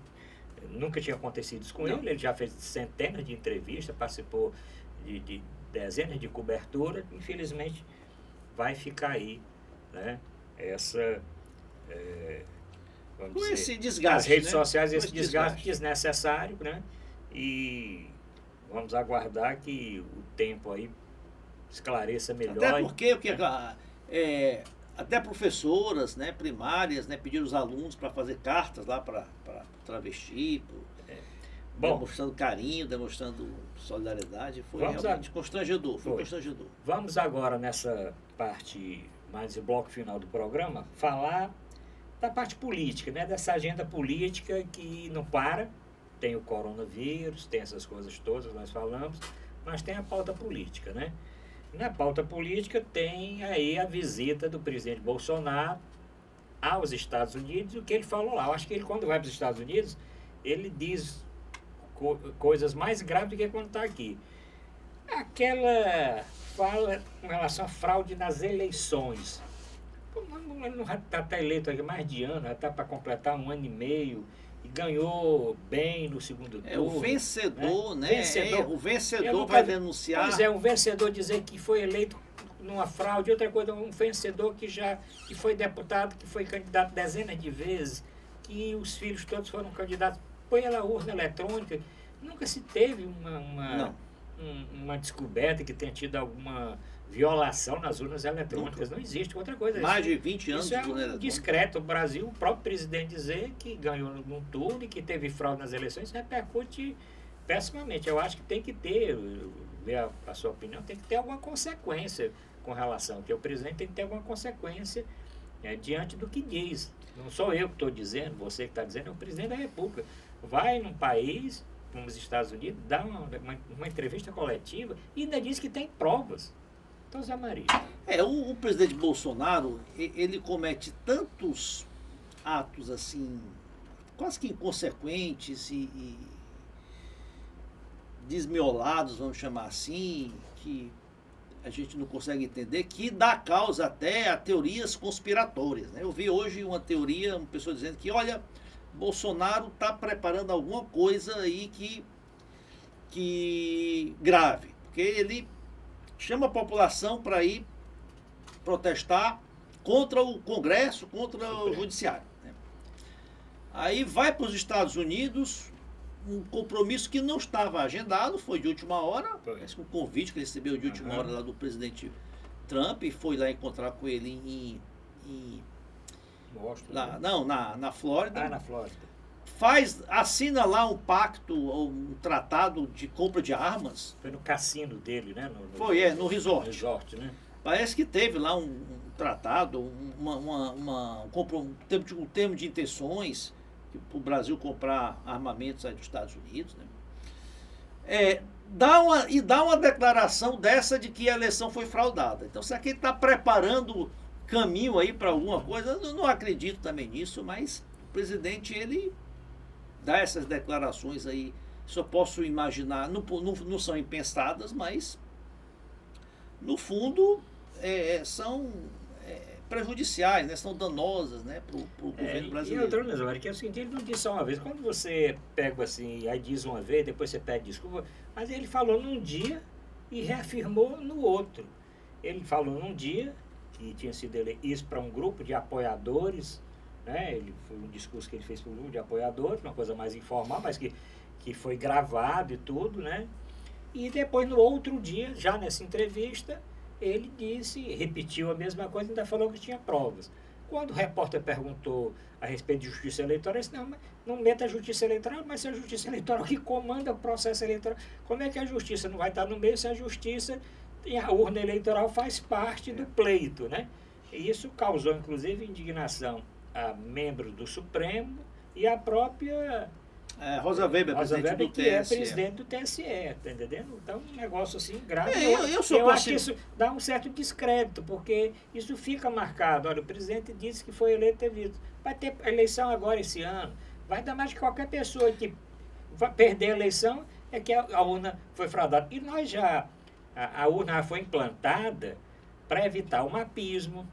nunca tinha acontecido isso com ele já fez centenas de entrevistas, participou de dezenas de coberturas, infelizmente vai ficar aí, né, essa... com esse desgaste, as redes sociais, esse desgaste desnecessário, né? E vamos aguardar que o tempo aí esclareça melhor. Até porque até professoras, né, primárias, né, pediram os alunos para fazer cartas lá para travesti, demonstrando carinho, demonstrando solidariedade. Foi realmente constrangedor. Constrangedor. Vamos agora, nessa parte mais do bloco final do programa, falar da parte política, né? Dessa agenda política que não para. Tem o coronavírus, tem essas coisas todas, nós falamos, mas tem a pauta política, né? Na pauta política tem aí a visita do presidente Bolsonaro aos Estados Unidos, e o que ele falou lá. Eu acho que ele, quando vai para os Estados Unidos, ele diz coisas mais graves do que quando está aqui. Aquela fala com relação à fraude nas eleições. Ele não está eleito aqui mais de ano, já está para completar 1 ano e meio, e ganhou bem no segundo turno. O vencedor, né? Vencedor. O vencedor vai denunciar. Pois é, um vencedor dizer que foi eleito numa fraude, outra coisa, um vencedor que foi deputado, que foi candidato dezenas de vezes, que os filhos todos foram candidatos. Põe ela urna eletrônica. Nunca se teve uma descoberta que tenha tido alguma violação nas urnas eletrônicas. Não existe outra coisa. Mais de 20 anos isso é discreto. O Brasil, o próprio presidente dizer que ganhou num turno e que teve fraude nas eleições, repercute pessimamente. Eu acho que tem que ter, ver a sua opinião, tem que ter alguma consequência com relação, que o presidente tem que ter alguma consequência diante do que diz. Não sou eu que estou dizendo, você que está dizendo, é o presidente da República. Vai num país, como os Estados Unidos, dá uma entrevista coletiva e ainda diz que tem provas. Então, Zé Maria. O presidente Bolsonaro, ele comete tantos atos assim, quase que inconsequentes e desmiolados, vamos chamar assim, que a gente não consegue entender, que dá causa até a teorias conspiratórias, né? Eu vi hoje uma teoria, uma pessoa dizendo que, olha, Bolsonaro está preparando alguma coisa aí que grave, porque ele chama a população para ir protestar contra o Congresso, contra o Judiciário, né? Aí vai para os Estados Unidos, um compromisso que não estava agendado, foi de última hora, parece um convite que ele recebeu de última hora lá do presidente Trump, e foi lá encontrar com ele na Flórida. Na Flórida. Assina lá um pacto, um tratado de compra de armas. Foi no cassino dele, né? No resort. No resort, né? Parece que teve lá um tratado, um termo de intenções para o Brasil comprar armamentos aí dos Estados Unidos, né? Dá uma declaração dessa de que a eleição foi fraudada. Então, será que ele está preparando caminho aí para alguma coisa? Eu não acredito também nisso, mas o presidente, ele dá essas declarações aí, só posso imaginar, não são impensadas, mas no fundo são prejudiciais, né? São danosas, né, para o governo brasileiro. E outra coisa, que é o seguinte, ele não disse só uma vez, quando você pega assim, aí diz uma vez, depois você pede desculpa, mas ele falou num dia e reafirmou no outro. Ele falou num dia que tinha sido isso para um grupo de apoiadores, né? Foi um discurso que ele fez para um grupo de apoiadores, uma coisa mais informal, mas que foi gravado e tudo, né? E depois, no outro dia, já nessa entrevista, ele repetiu a mesma coisa, ainda falou que tinha provas. Quando o repórter perguntou a respeito de justiça eleitoral, ele disse, não, mas não meta a justiça eleitoral, mas se a justiça eleitoral que comanda o processo eleitoral, como é que a justiça não vai estar no meio se a justiça e a urna eleitoral faz parte do pleito, né? E isso causou, inclusive, indignação a membros do Supremo e a própria Rosa Weber, presidente do TSE. Que é presidente do TSE, tá entendendo? Então, um negócio assim grave. Eu acho que isso dá um certo descrédito, porque isso fica marcado. Olha, o presidente disse que foi eleito devido. Vai ter eleição agora esse ano. Vai dar mais que qualquer pessoa que vai perder a eleição é que a urna foi fraudada. E nós já, a urna foi implantada para evitar o mapismo,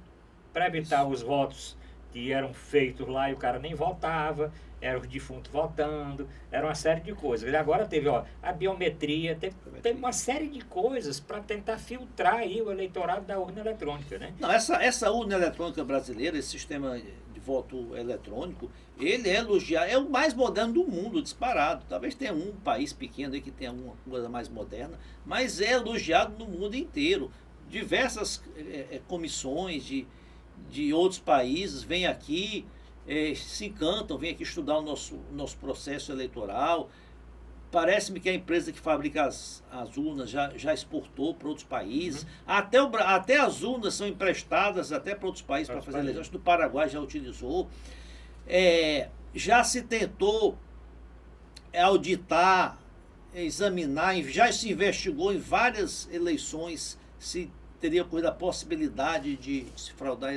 para evitar os votos que eram feitos lá e o cara nem votava, era os defuntos votando, era uma série de coisas. E agora teve a biometria, teve uma série de coisas para tentar filtrar aí o eleitorado da urna eletrônica, né? Não, essa urna eletrônica brasileira, esse sistema de voto eletrônico, ele é elogiado, é o mais moderno do mundo, disparado. Talvez tenha um país pequeno aí que tenha alguma coisa mais moderna, mas é elogiado no mundo inteiro. Diversas comissões de outros países vêm aqui, se encantam, vêm aqui estudar o nosso processo eleitoral. Parece-me que a empresa que fabrica as urnas já exportou para outros países. Até as urnas são emprestadas até para outros países para fazer eleições. Do Paraguai já utilizou. Já se tentou auditar, examinar, já se investigou em várias eleições se teria ocorrido a possibilidade de se fraudar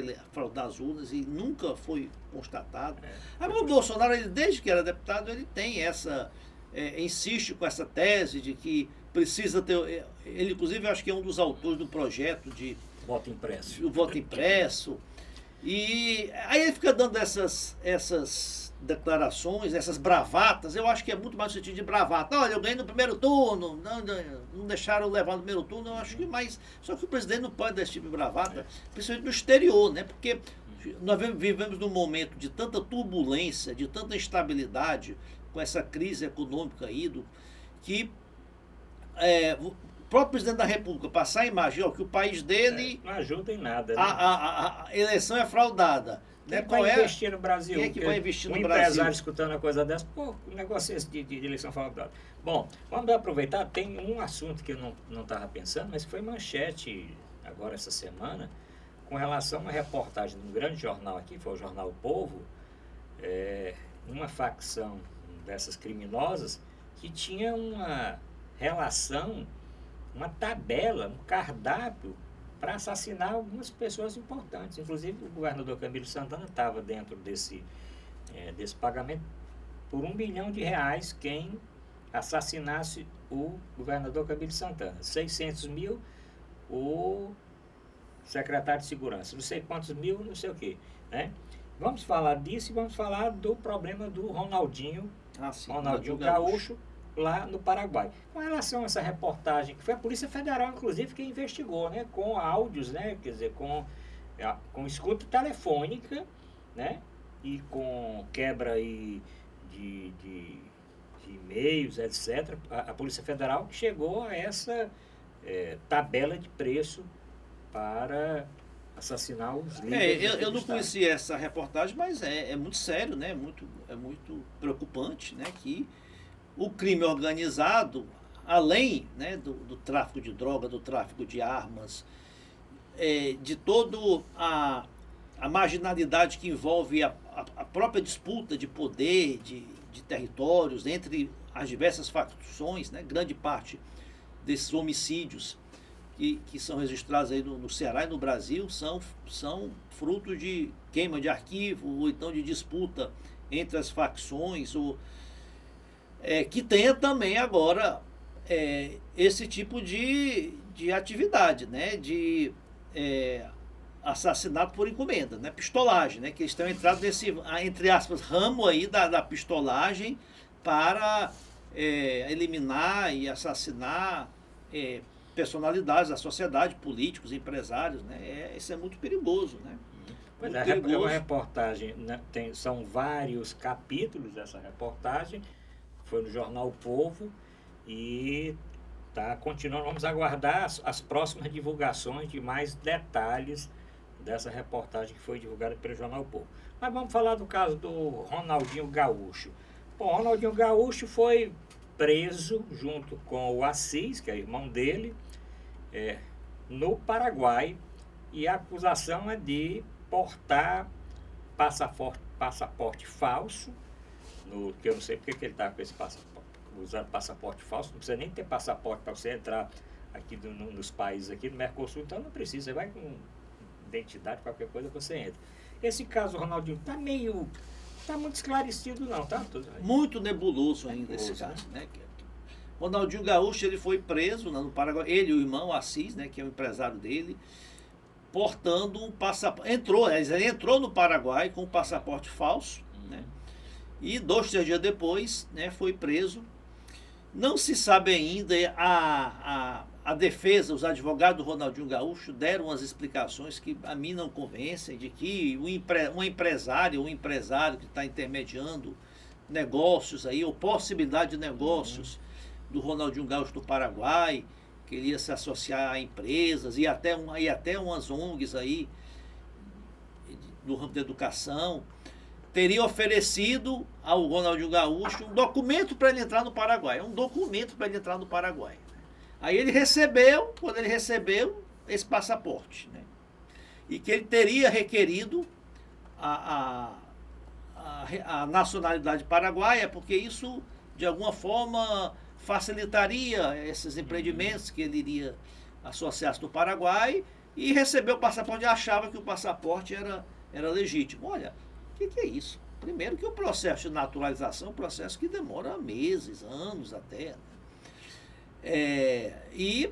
as urnas e nunca foi constatado. Agora o Bolsonaro, desde que era deputado, ele tem insiste com essa tese de que precisa ter... Ele, inclusive, acho que é um dos autores do projeto de... Voto impresso. O voto impresso. E aí ele fica dando essas declarações, essas bravatas. Eu acho que é muito mais no sentido de bravata. Olha, eu ganhei no primeiro turno, não deixaram eu levar no primeiro turno, eu acho que mais... Só que o presidente não pode dar esse tipo de bravata, principalmente no exterior, né? Porque nós vivemos num momento de tanta turbulência, de tanta instabilidade, com essa crise econômica aí, que o próprio presidente da República passar a imagem que o país dele... não ajuda em nada. Né? A eleição é fraudada. Quem vai investir no Brasil? Quem é que vai investir no Brasil? Um empresário escutando uma coisa dessa, o negócio é esse de eleição fraudada. Bom, vamos aproveitar, tem um assunto que eu não estava pensando, mas foi manchete agora essa semana, com relação a uma reportagem de um grande jornal aqui, foi o jornal O Povo, uma facção dessas criminosas que tinha uma relação, uma tabela, um cardápio para assassinar algumas pessoas importantes. Inclusive o governador Camilo Santana estava dentro desse pagamento por R$1 bilhão quem assassinasse o governador Camilo Santana. 600 mil o secretário de segurança, não sei quantos mil, não sei o quê, né? Vamos falar disso e vamos falar do problema do Ronaldinho, Ronaldinho Gaúcho, lá no Paraguai. Com relação a essa reportagem, que foi a Polícia Federal, inclusive, que investigou, né, com áudios, né, quer dizer, com escuta telefônica, né, e com quebra aí de e-mails, etc., a Polícia Federal chegou a essa tabela de preço para assassinar os líderes. Eu não conhecia essa reportagem, mas é muito sério, né, é muito preocupante, né, que o crime organizado, além, né, do tráfico de droga, do tráfico de armas, de toda a marginalidade que envolve a própria disputa de poder, de territórios entre as diversas facções, né, grande parte desses homicídios que são registrados aí no Ceará e no Brasil são fruto de queima de arquivo ou então de disputa entre as facções, que tenha também agora esse tipo de atividade, né, de assassinato por encomenda, né, pistolagem, né, que eles estão entrando nesse, entre aspas, ramo aí da pistolagem para eliminar e assassinar personalidades da sociedade, políticos, empresários, né, isso é muito perigoso, né. Pois é uma reportagem, né, são vários capítulos dessa reportagem. Foi no jornal O Povo e está continuando. Vamos aguardar as próximas divulgações de mais detalhes dessa reportagem que foi divulgada pelo Jornal o Povo. Mas vamos falar do caso do Ronaldinho Gaúcho. Bom, Ronaldinho Gaúcho foi preso junto com o Assis, que é irmão dele, no Paraguai, e a acusação é de portar passaporte falso, que eu não sei porque que ele está com esse usando passaporte falso, não precisa nem ter passaporte para você entrar aqui nos países aqui do Mercosul, então não precisa, você vai com identidade, qualquer coisa você entra. Esse caso, Ronaldinho, está muito esclarecido não, tá? Muito nebuloso ainda esse caso, né? Ronaldinho Gaúcho, ele foi preso no Paraguai, ele e o irmão Assis, né, que é o empresário dele, portando um passaporte, ele entrou no Paraguai com um passaporte falso, né? E 2, 3 dias depois, né, foi preso. Não se sabe ainda, a defesa, os advogados do Ronaldinho Gaúcho deram umas explicações que a mim não convencem, de que um empresário que está intermediando negócios aí, ou possibilidade de negócios do Ronaldinho Gaúcho do Paraguai, queria se associar a empresas e até umas ONGs aí do ramo da educação, teria oferecido ao Ronaldinho Gaúcho um documento para ele entrar no Paraguai. Aí ele recebeu, quando ele recebeu esse passaporte, né? E que ele teria requerido a nacionalidade paraguaia, porque isso, de alguma forma, facilitaria esses empreendimentos que ele iria associar-se no Paraguai, e recebeu o passaporte e achava que o passaporte era legítimo. Olha, o que é isso? Primeiro que o processo de naturalização é um processo que demora meses, anos até, né? E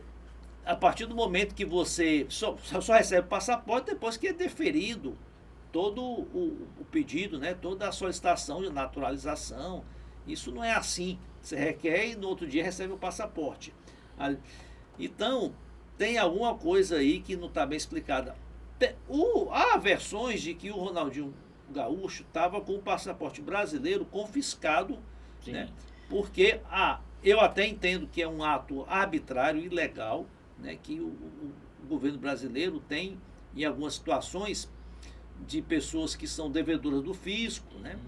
a partir do momento que você só recebe o passaporte depois que é deferido todo o pedido, né? Toda a solicitação de naturalização. Isso não é assim. Você requer e no outro dia recebe o passaporte. Então, tem alguma coisa aí que não está bem explicada. Há versões de que o Ronaldinho Gaúcho estava com o passaporte brasileiro confiscado, né? Porque eu até entendo que é um ato arbitrário, ilegal, né? Que o governo brasileiro tem, em algumas situações, de pessoas que são devedoras do fisco, né?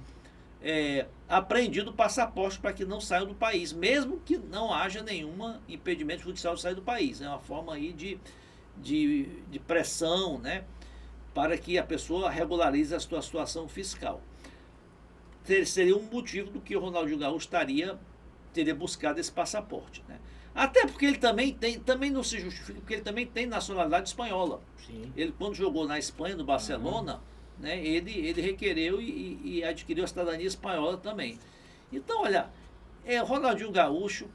Apreendido o passaporte para que não saiam do país, mesmo que não haja nenhum impedimento judicial de sair do país. É uma forma aí de pressão, né, para que a pessoa regularize a sua situação fiscal. Seria um motivo do que o Ronaldinho Gaúcho teria buscado esse passaporte, né? Até porque ele também não se justifica, porque ele também tem nacionalidade espanhola. Sim. Ele, quando jogou na Espanha, no Barcelona, né, ele requereu e adquiriu a cidadania espanhola também. Então, olha, Ronaldinho Gaúcho...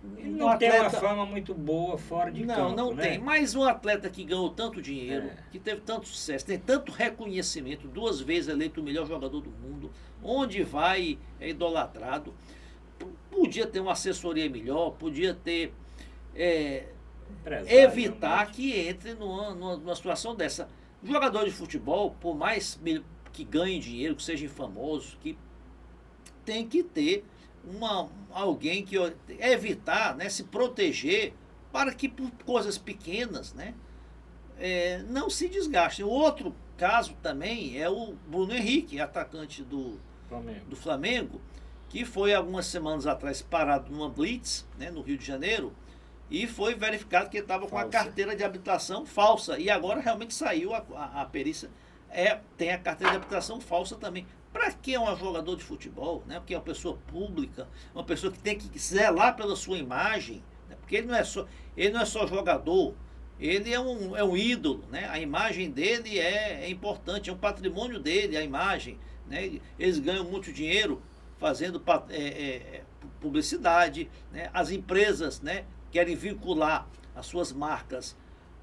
Não tem uma fama muito boa fora de campo, não né? tem. Mas um atleta que ganhou tanto dinheiro, que teve tanto sucesso, tem tanto reconhecimento, 2 vezes eleito o melhor jogador do mundo, onde vai é idolatrado, podia ter uma assessoria melhor, podia ter... evitar que entre numa situação dessa. Jogador de futebol, por mais que ganhe dinheiro, que seja famoso, que tem que ter alguém que evitar, né, se proteger para que por coisas pequenas, né, não se desgastem. O outro caso também é o Bruno Henrique, atacante do Flamengo, que foi algumas semanas atrás parado numa blitz, né, no Rio de Janeiro, e foi verificado que ele estava com a carteira de habilitação falsa. E agora realmente saiu a perícia. Tem a carteira de habilitação falsa também. Para que é um jogador de futebol? Né? Porque é uma pessoa pública, uma pessoa que tem que zelar pela sua imagem. Né? Porque ele não é só jogador, ele é um ídolo. Né? A imagem dele é importante, é um patrimônio dele, a imagem. Né? Eles ganham muito dinheiro fazendo publicidade. Né? As empresas, né, querem vincular as suas marcas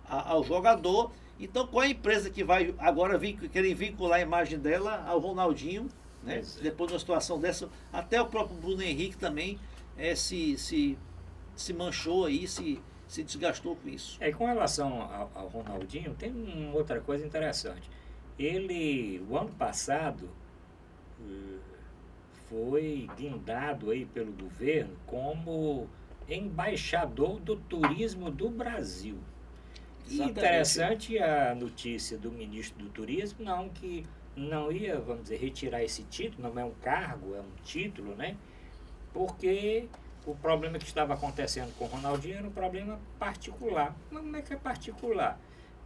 ao jogador. Então, qual é a empresa que vai agora querer vincular a imagem dela ao Ronaldinho, né? Depois de uma situação dessa, até o próprio Bruno Henrique também se manchou aí, se desgastou com isso. Com relação ao Ronaldinho, tem uma outra coisa interessante. Ele, o ano passado, foi guindado aí pelo governo como embaixador do turismo do Brasil. E interessante a notícia do ministro do Turismo, não, que não ia, vamos dizer, retirar esse título, não é um cargo, é um título, né? Porque o problema que estava acontecendo com o Ronaldinho era um problema particular. Mas como é que é particular?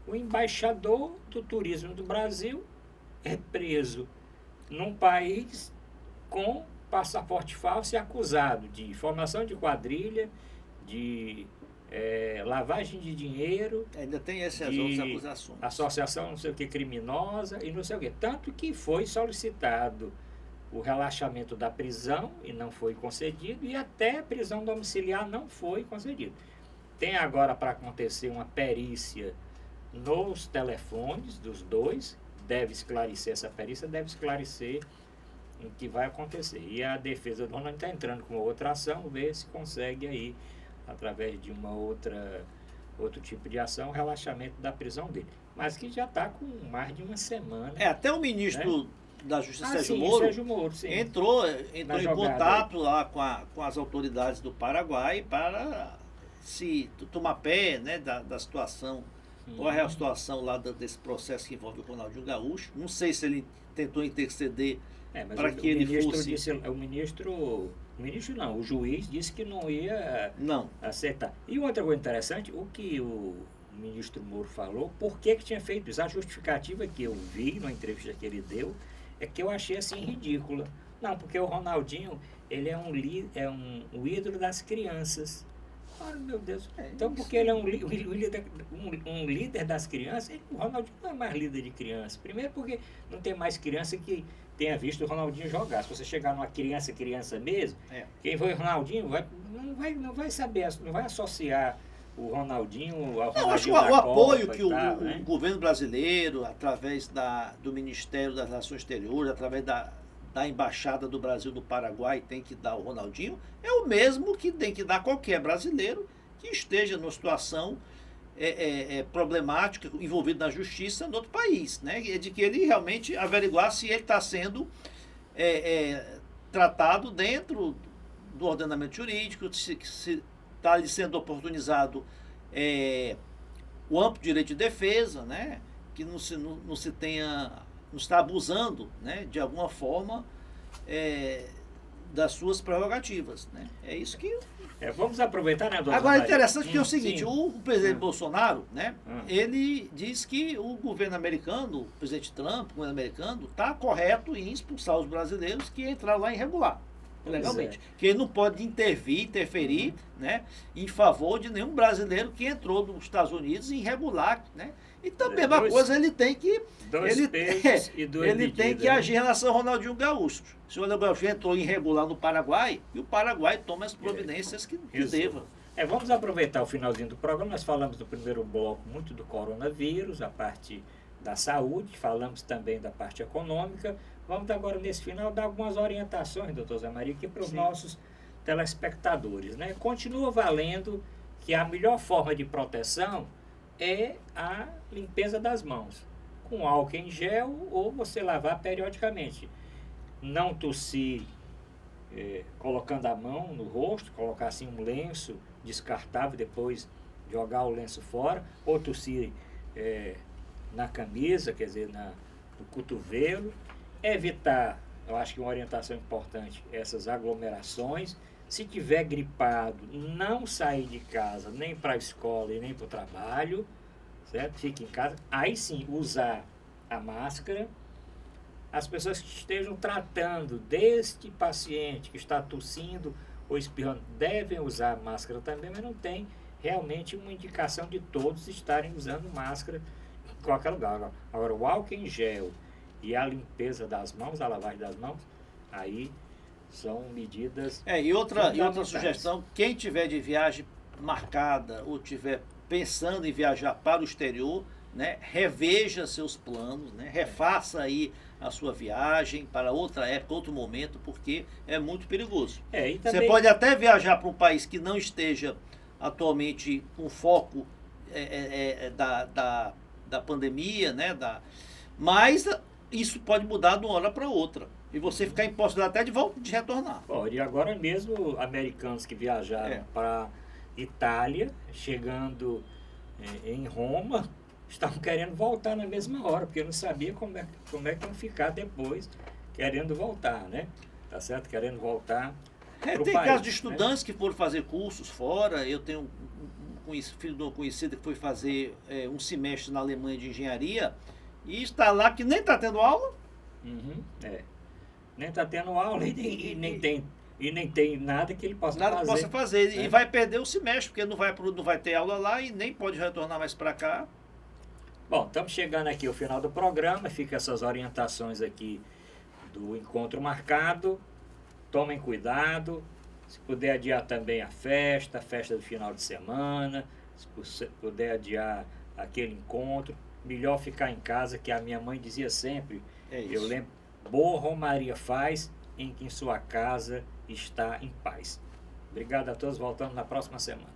O embaixador do turismo do Brasil é preso num país com passaporte falso e acusado de formação de quadrilha, de lavagem de dinheiro. Ainda tem essas outras acusações. Associação não sei o que criminosa e não sei o que. Tanto que foi solicitado o relaxamento da prisão e não foi concedido, e até a prisão domiciliar não foi concedido. Tem agora para acontecer uma perícia nos telefones dos dois, deve esclarecer essa perícia, deve esclarecer o que vai acontecer. E a defesa do Ronaldinho está entrando com outra ação, ver se consegue aí, através de outro tipo de ação, o relaxamento da prisão dele. Mas que já está com mais de uma semana. Até o ministro, né, da Justiça, Sérgio Moro, entrou em contato lá com as autoridades do Paraguai para se tomar pé, né, da situação. Qual é a situação lá desse processo que envolve o Ronaldinho Gaúcho? Não sei se ele tentou interceder para que ele fosse... O juiz disse que não ia aceitar. E outra coisa interessante, o que o ministro Moro falou, por que tinha feito isso? A justificativa que eu vi na entrevista que ele deu é que eu achei assim ridícula. Não, porque o Ronaldinho, ele é um ídolo das crianças. Ah, meu Deus. Então, porque ele é um líder das crianças, o Ronaldinho não é mais líder de criança. Primeiro porque não tem mais criança que tenha visto o Ronaldinho jogar. Se você chegar numa criança mesmo, quem foi o Ronaldinho não vai saber, não vai associar o Ronaldinho ao Ronaldinho. Eu acho que o apoio que o governo brasileiro, através do Ministério das Relações Exteriores, através da Embaixada do Brasil no Paraguai, tem que dar ao Ronaldinho, é o mesmo que tem que dar qualquer brasileiro que esteja numa situação problemática, envolvido na justiça no outro país, né? De que ele realmente averiguar se ele está sendo tratado dentro do ordenamento jurídico, se está lhe sendo oportunizado o amplo direito de defesa, né? Que não está abusando, né, de alguma forma das suas prerrogativas, né? É isso que... vamos aproveitar, né, doutor? Agora, interessante que é o seguinte, o presidente Bolsonaro, né, ele diz que o governo americano, o presidente Trump, o governo americano, está correto em expulsar os brasileiros que entraram lá irregular, legalmente. Que ele não pode interferir, né, em favor de nenhum brasileiro que entrou nos Estados Unidos irregular, né? Então, a mesma coisa, ele tem que agir em relação ao Ronaldinho Gaúcho. Se o Ronaldinho Gaúcho entrou irregular no Paraguai, e o Paraguai toma as providências que deva. Vamos aproveitar o finalzinho do programa. Nós falamos no primeiro bloco muito do coronavírus, a parte da saúde, falamos também da parte econômica. Vamos agora, nesse final, dar algumas orientações, doutor Zé Maria, aqui para os nossos telespectadores, né? Continua valendo que a melhor forma de proteção é a limpeza das mãos, com álcool em gel ou você lavar periodicamente. Não tossir colocando a mão no rosto, colocar assim um lenço descartável, depois jogar o lenço fora, ou tossir na camisa, quer dizer, no cotovelo. Evitar, eu acho que uma orientação importante, essas aglomerações. Se tiver gripado, não sair de casa, nem para a escola e nem para o trabalho, certo? Fique em casa. Aí sim, usar a máscara. As pessoas que estejam tratando deste paciente que está tossindo ou espirrando devem usar a máscara também, mas não tem realmente uma indicação de todos estarem usando máscara em qualquer lugar. Agora, o álcool em gel e a limpeza das mãos, a lavagem das mãos, aí são medidas... E outra sugestão, quem tiver de viagem marcada ou tiver pensando em viajar para o exterior, né, reveja seus planos, né, refaça aí a sua viagem para outra época, outro momento, porque é muito perigoso. E também... Você pode até viajar para um país que não esteja atualmente com foco da pandemia, né, mas isso pode mudar de uma hora para outra. E você ficar impossibilitado até de retornar. E agora mesmo, americanos que viajaram para Itália, chegando em Roma estavam querendo voltar na mesma hora, porque não sabia como é que iam ficar depois, querendo voltar, né? Tá certo? Querendo voltar pro Tem país, casos de né? estudantes que foram fazer cursos fora. Eu tenho filho de uma conhecida que foi fazer um semestre na Alemanha de engenharia e está lá que nem está tendo aula. Uhum, nem está tendo aula e nem tem nada que ele possa Nada fazer. que possa fazer. Né? E vai perder o semestre, porque não vai ter aula lá e nem pode retornar mais para cá. Bom, estamos chegando aqui ao final do programa. Fica essas orientações aqui do encontro marcado. Tomem cuidado. Se puder adiar também a festa do final de semana. Se puder adiar aquele encontro. Melhor ficar em casa, que a minha mãe dizia sempre. Eu lembro, boa romaria faz em que em sua casa está em paz. Obrigado a todos. Voltamos na próxima semana.